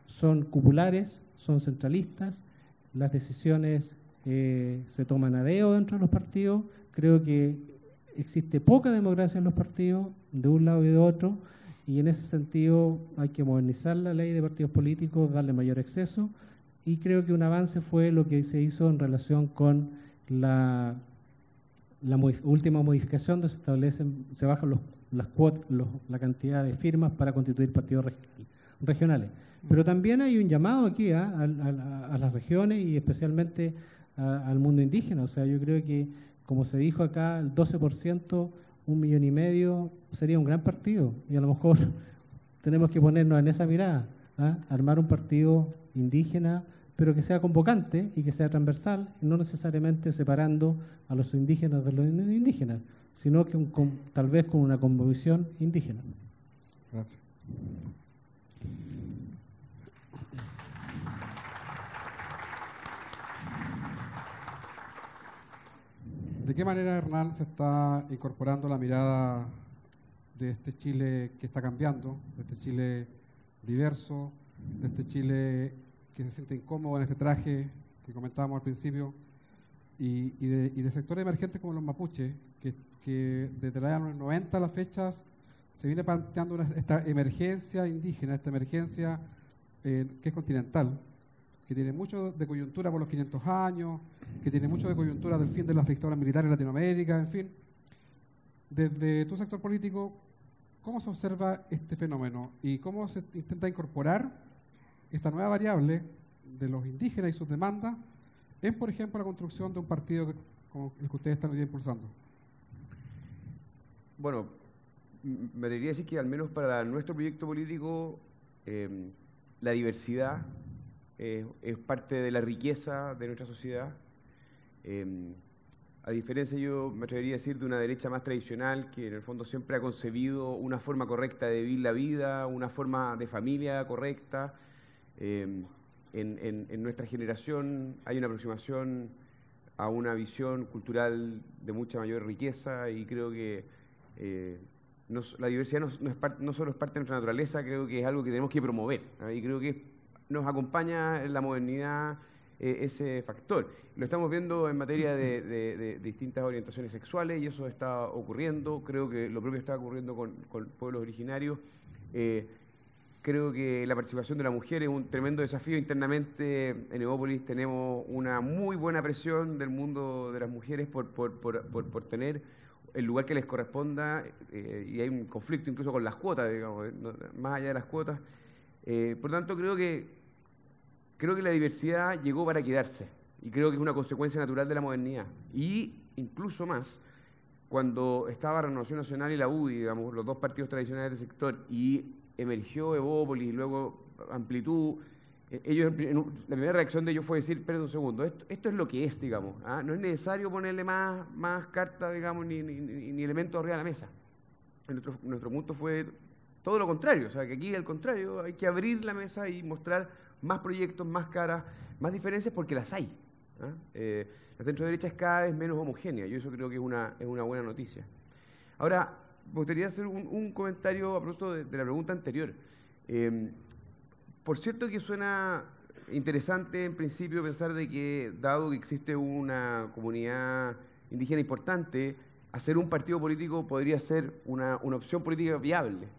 Son cupulares, son centralistas, las decisiones se toman a dedo dentro de los partidos. Creo que existe poca democracia en los partidos, de un lado y de otro, y en ese sentido hay que modernizar la ley de partidos políticos, darle mayor acceso, y creo que un avance fue lo que se hizo en relación con la última modificación donde se bajan las cuotas, la cantidad de firmas para constituir partidos regionales. Pero también hay un llamado aquí a las regiones y especialmente al mundo indígena. O sea, yo creo que, como se dijo acá, el 12%, 1,5 millones, sería un gran partido. Y a lo mejor tenemos que ponernos en esa mirada, armar un partido indígena pero que sea convocante y que sea transversal, y no necesariamente separando a los indígenas de los no indígenas, sino que tal vez con una convicción indígena. Gracias. ¿De qué manera, Hernán, se está incorporando la mirada de este Chile que está cambiando, de este Chile diverso, de este Chile que se siente incómodo en este traje que comentábamos al principio, y de sectores emergentes como los mapuches, que desde los años 90 a las fechas se viene planteando esta emergencia indígena, esta emergencia que es continental, que tiene mucho de coyuntura por los 500 años, que tiene mucho de coyuntura del fin de las dictaduras militares en Latinoamérica, en fin. Desde tu sector político, ¿cómo se observa este fenómeno y cómo se intenta incorporar esta nueva variable de los indígenas y sus demandas en, por ejemplo, la construcción de un partido como el que ustedes están hoy día impulsando? Bueno, me debería decir que al menos para nuestro proyecto político la diversidad es parte de la riqueza de nuestra sociedad. A diferencia, yo me atrevería a decir, de una derecha más tradicional que en el fondo siempre ha concebido una forma correcta de vivir la vida, una forma de familia correcta. En nuestra generación hay una aproximación a una visión cultural de mucha mayor riqueza y creo que la diversidad no solo es parte de nuestra naturaleza, creo que es algo que tenemos que promover, ¿no? Y creo que nos acompaña en la modernidad ese factor. Lo estamos viendo en materia de distintas orientaciones sexuales y eso está ocurriendo. Creo que lo propio está ocurriendo con pueblos originarios. Creo que la participación de la mujer es un tremendo desafío. Internamente en Evópolis tenemos una muy buena presión del mundo de las mujeres por tener el lugar que les corresponda y hay un conflicto incluso con las cuotas, digamos, más allá de las cuotas. Por tanto, creo que la diversidad llegó para quedarse y creo que es una consecuencia natural de la modernidad. Y incluso más, cuando estaba Renovación Nacional y la UDI, digamos, los dos partidos tradicionales del sector, y emergió Evópolis y luego Amplitud, la primera reacción de ellos fue decir, esperen un segundo, esto es lo que es, digamos, ¿ah? No es necesario ponerle más cartas, digamos, ni elementos arriba de la mesa. Nuestro punto fue todo lo contrario, o sea, que aquí al contrario hay que abrir la mesa y mostrar más proyectos, más caras, más diferencias, porque las hay. ¿Ah? La centro-derecha es cada vez menos homogénea y eso creo que es una buena noticia. Ahora, me gustaría hacer un comentario a propósito de la pregunta anterior. Por cierto que suena interesante en principio pensar de que, dado que existe una comunidad indígena importante, hacer un partido político podría ser una opción política viable.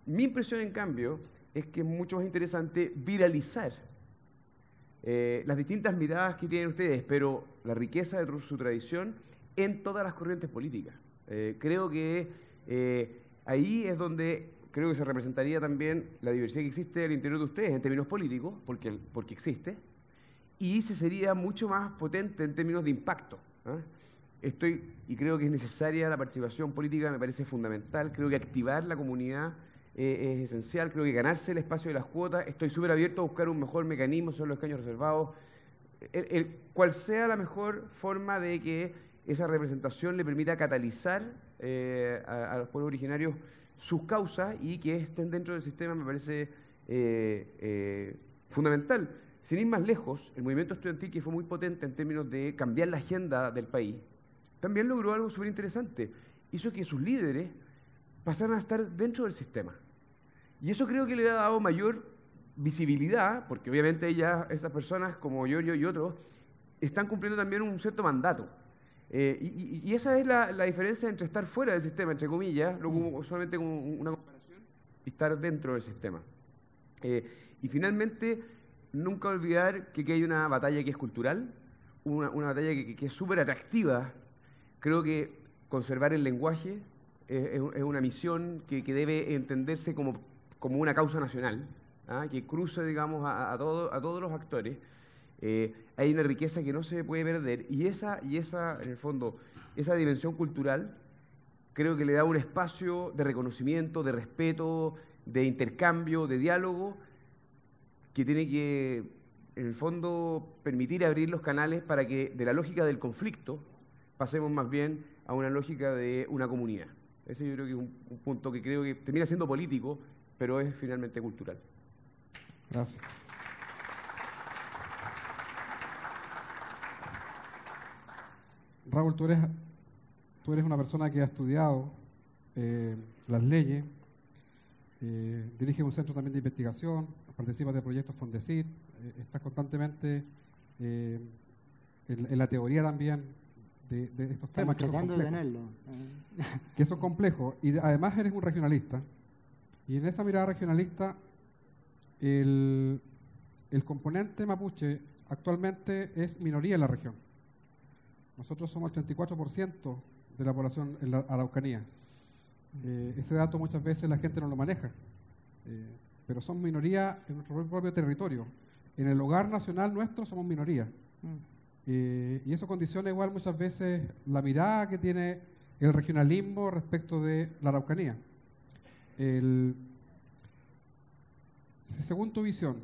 Mi impresión, en cambio, es que es mucho más interesante viralizar las distintas miradas que tienen ustedes, pero la riqueza de su tradición en todas las corrientes políticas. Creo que ahí es donde creo que se representaría también la diversidad que existe al interior de ustedes en términos políticos, porque existe, y se sería mucho más potente en términos de impacto. Y creo que es necesaria la participación política, me parece fundamental. Creo que activar la comunidad es esencial. Creo que ganarse el espacio de las cuotas. Estoy súper abierto a buscar un mejor mecanismo sobre los escaños reservados. Cual sea la mejor forma de que esa representación le permita catalizar a los pueblos originarios sus causas y que estén dentro del sistema, me parece fundamental. Sin ir más lejos, el movimiento estudiantil, que fue muy potente en términos de cambiar la agenda del país, también logró algo súper interesante. Hizo que sus líderes pasaran a estar dentro del sistema. Y eso creo que le ha dado mayor visibilidad, porque obviamente esas personas como yo y otros están cumpliendo también un cierto mandato. Y esa es la diferencia entre estar fuera del sistema, entre comillas, solamente como una comparación, y estar dentro del sistema. Y finalmente, nunca olvidar que hay una batalla que es cultural, una batalla que es súper atractiva. Creo que conservar el lenguaje es una misión que debe entenderse como una causa nacional, que cruce, digamos, a todos los actores. Hay una riqueza que no se puede perder y esa, en el fondo, esa dimensión cultural creo que le da un espacio de reconocimiento, de respeto, de intercambio, de diálogo que tiene que en el fondo, permitir abrir los canales para que de la lógica del conflicto pasemos más bien a una lógica de una comunidad. Ese yo creo que es un punto que creo que termina siendo político, pero es finalmente cultural. Gracias. Raúl, tú eres una persona que ha estudiado las leyes, diriges un centro también de investigación, participas de proyectos Fondesit, estás constantemente en la teoría también de estos temas que son tratando de complejos. ganarlo. Que son complejos, y además eres un regionalista, y en esa mirada regionalista el componente mapuche actualmente es minoría en la región. Nosotros somos el 34% de la población en la Araucanía. Ese dato muchas veces la gente no lo maneja, pero son minoría en nuestro propio territorio. En el hogar nacional nuestro somos minoría. Y eso condiciona igual muchas veces la mirada que tiene el regionalismo respecto de la Araucanía. Según tu visión,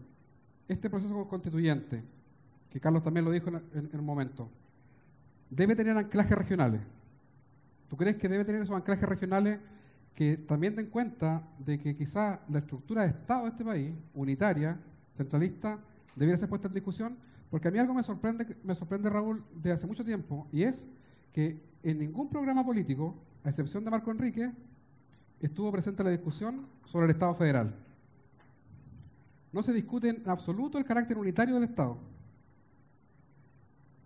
este proceso constituyente, que Carlos también lo dijo en un momento, ¿debe tener anclajes regionales? ¿Tú crees que debe tener esos anclajes regionales que también den cuenta de que quizás la estructura de Estado de este país, unitaria, centralista, debiera ser puesta en discusión? Porque a mí algo me sorprende, Raúl, de hace mucho tiempo, y es que en ningún programa político, a excepción de Marco Enrique, estuvo presente la discusión sobre el Estado federal. No se discute en absoluto el carácter unitario del Estado.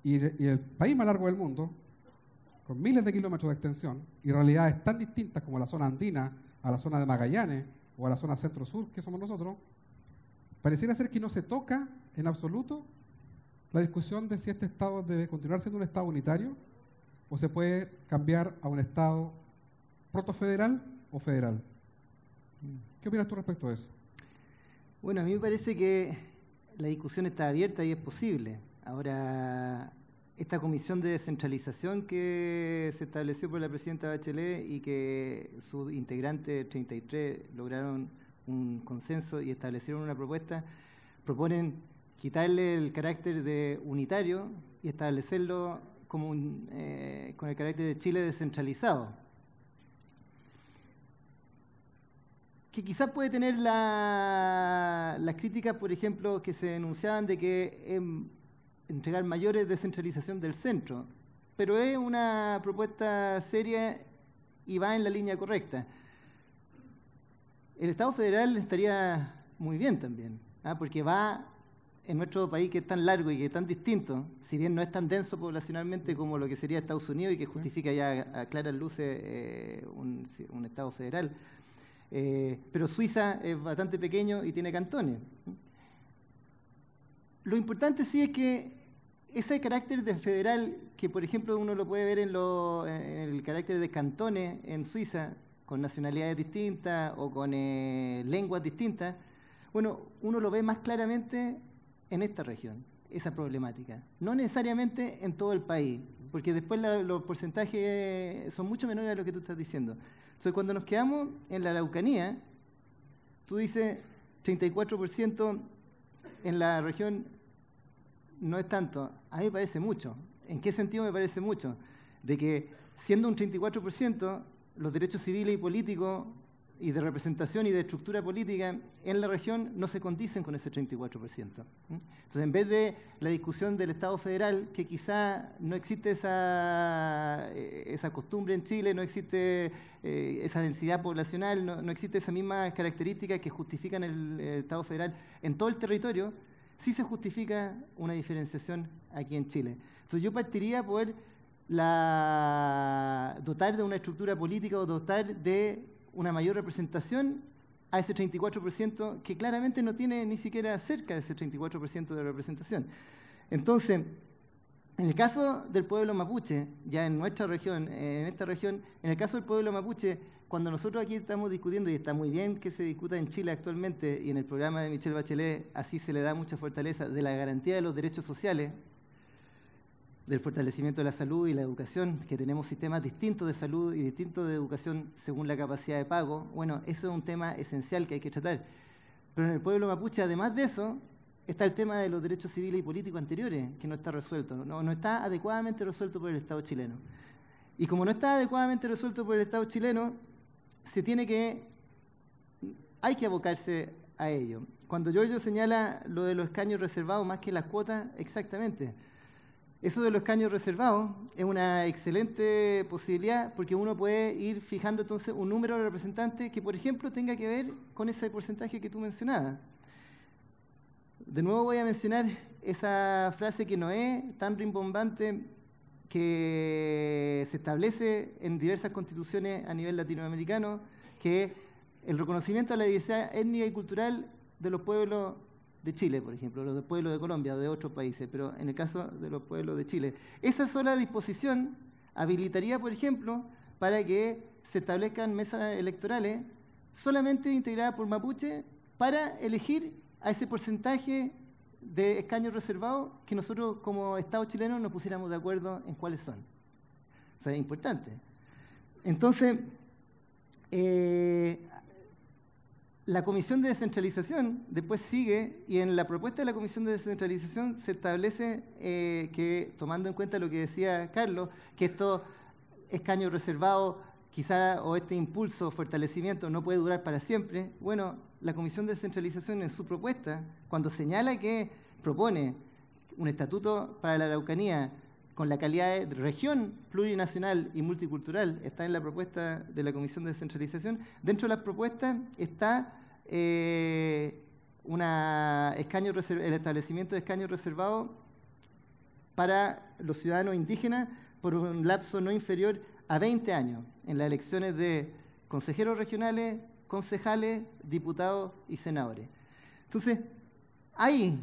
Y el país más largo del mundo, con miles de kilómetros de extensión y realidades tan distintas como la zona andina, a la zona de Magallanes o a la zona centro-sur que somos nosotros, pareciera ser que no se toca en absoluto la discusión de si este Estado debe continuar siendo un Estado unitario o se puede cambiar a un Estado protofederal o federal. ¿Qué opinas tú respecto a eso? Bueno, a mí me parece que la discusión está abierta y es posible. Ahora, esta comisión de descentralización que se estableció por la presidenta Bachelet y que sus integrantes 33 lograron un consenso y establecieron una propuesta, proponen quitarle el carácter de unitario y establecerlo como con el carácter de Chile descentralizado. Que quizás puede tener las críticas, por ejemplo, que se denunciaban de que entregar mayores descentralización del centro, pero es una propuesta seria y va en la línea correcta. El Estado federal estaría muy bien también, porque va en nuestro país que es tan largo y que es tan distinto, si bien no es tan denso poblacionalmente como lo que sería Estados Unidos y que justifica ya a claras luces un Estado federal. Pero Suiza es bastante pequeño y tiene cantones. Lo importante sí es que ese carácter de federal, que por ejemplo uno lo puede ver en el carácter de cantones en Suiza, con nacionalidades distintas o con lenguas distintas, bueno, uno lo ve más claramente en esta región, esa problemática. No necesariamente en todo el país, porque después los porcentajes son mucho menores a lo que tú estás diciendo. Entonces, cuando nos quedamos en la Araucanía, tú dices 34% en la región no es tanto. A mí me parece mucho. ¿En qué sentido me parece mucho? De que siendo un 34%, los derechos civiles y políticos y de representación y de estructura política en la región no se condicen con ese 34%. Entonces, en vez de la discusión del Estado federal, que quizá no existe esa costumbre en Chile, no existe esa densidad poblacional, no existe esa misma característica que justifican el Estado federal en todo el territorio, sí se justifica una diferenciación aquí en Chile. Entonces yo partiría por dotar de una estructura política o dotar de una mayor representación a ese 34% que claramente no tiene ni siquiera cerca de ese 34% de representación. Entonces, en el caso del pueblo mapuche, ya en nuestra región, en esta región, en el caso del pueblo mapuche, cuando nosotros aquí estamos discutiendo, y está muy bien que se discuta en Chile actualmente, y en el programa de Michelle Bachelet así se le da mucha fortaleza, de la garantía de los derechos sociales, del fortalecimiento de la salud y la educación, que tenemos sistemas distintos de salud y distintos de educación según la capacidad de pago. Bueno, eso es un tema esencial que hay que tratar. Pero en el pueblo mapuche, además de eso, está el tema de los derechos civiles y políticos anteriores, que no está resuelto, no está adecuadamente resuelto por el Estado chileno. Y como no está adecuadamente resuelto por el Estado chileno, hay que abocarse a ello. Cuando Giorgio señala lo de los escaños reservados más que las cuotas, exactamente. Eso de los escaños reservados es una excelente posibilidad porque uno puede ir fijando entonces un número de representantes que, por ejemplo, tenga que ver con ese porcentaje que tú mencionabas. De nuevo voy a mencionar esa frase que no es tan rimbombante que se establece en diversas constituciones a nivel latinoamericano, que es el reconocimiento a la diversidad étnica y cultural de los pueblos de Chile, por ejemplo, los pueblos de Colombia o de otros países, pero en el caso de los pueblos de Chile. Esa sola disposición habilitaría, por ejemplo, para que se establezcan mesas electorales solamente integradas por mapuche para elegir a ese porcentaje de escaños reservados que nosotros como Estado chileno nos pusiéramos de acuerdo en cuáles son. O sea, es importante. Entonces, la Comisión de Descentralización después sigue y en la propuesta de la Comisión de Descentralización se establece que, tomando en cuenta lo que decía Carlos, que estos escaños reservados quizá o este impulso, fortalecimiento no puede durar para siempre. Bueno, la Comisión de Descentralización en su propuesta, cuando señala que propone un estatuto para la Araucanía con la calidad de región plurinacional y multicultural, está en la propuesta de la Comisión de Descentralización, dentro de las propuestas está el establecimiento de escaños reservados para los ciudadanos indígenas por un lapso no inferior a 20 años en las elecciones de consejeros regionales, concejales, diputados y senadores. Entonces, ahí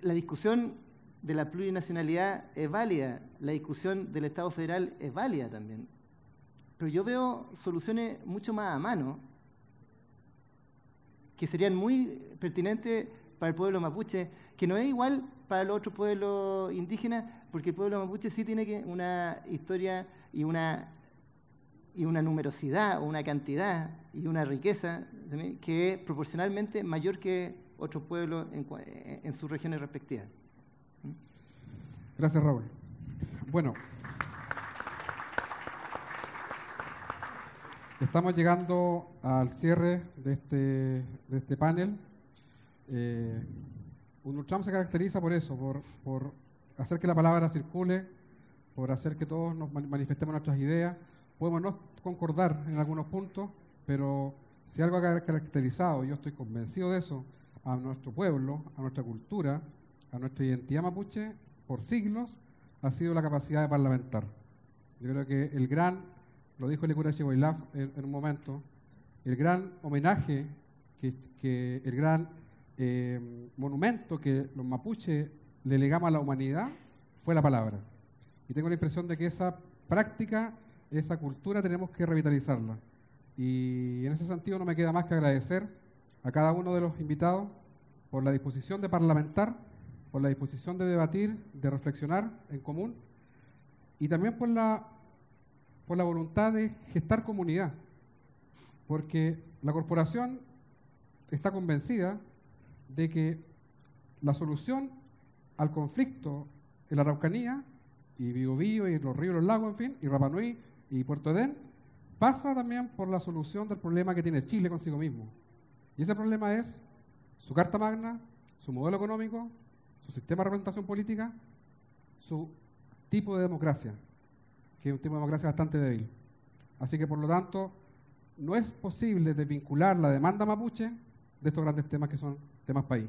la discusión de la plurinacionalidad es válida, la discusión del Estado federal es válida también. Pero yo veo soluciones mucho más a mano que serían muy pertinentes para el pueblo mapuche, que no es igual para los otros pueblos indígenas, porque el pueblo mapuche sí tiene una historia y una numerosidad, una cantidad y una riqueza que es proporcionalmente mayor que otros pueblos en sus regiones respectivas. Gracias, Raúl. Bueno, estamos llegando al cierre de este panel. UNUTRAM se caracteriza por eso, por hacer que la palabra circule, por hacer que todos nos manifestemos nuestras ideas. Podemos no concordar en algunos puntos, pero si algo ha caracterizado, yo estoy convencido de eso, a nuestro pueblo, a nuestra cultura, a nuestra identidad mapuche, por siglos, ha sido la capacidad de parlamentar. Yo creo que lo dijo el Licurachi Boilaf en un momento, el gran homenaje, el gran monumento que los mapuches le legamos a la humanidad fue la palabra. Y tengo la impresión de que esa práctica, esa cultura tenemos que revitalizarla. Y en ese sentido no me queda más que agradecer a cada uno de los invitados por la disposición de parlamentar, por la disposición de debatir, de reflexionar en común y también por la voluntad de gestar comunidad, porque la corporación está convencida de que la solución al conflicto en la Araucanía y Biobío y los ríos, los lagos, en fin, y Rapa Nui y Puerto Edén, pasa también por la solución del problema que tiene Chile consigo mismo. Y ese problema es su Carta Magna, su modelo económico, su sistema de representación política, su tipo de democracia, que es un tipo de democracia bastante débil. Así que, por lo tanto, no es posible desvincular la demanda mapuche de estos grandes temas que son temas país.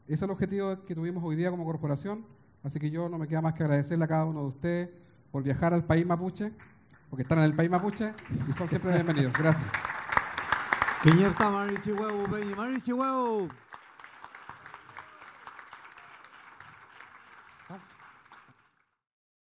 Ese es el objetivo que tuvimos hoy día como corporación, así que yo no me queda más que agradecerle a cada uno de ustedes por viajar al país mapuche, porque están en el país mapuche y son siempre bienvenidos. Gracias. Piñerta Marichihuevo, Marichihuevo.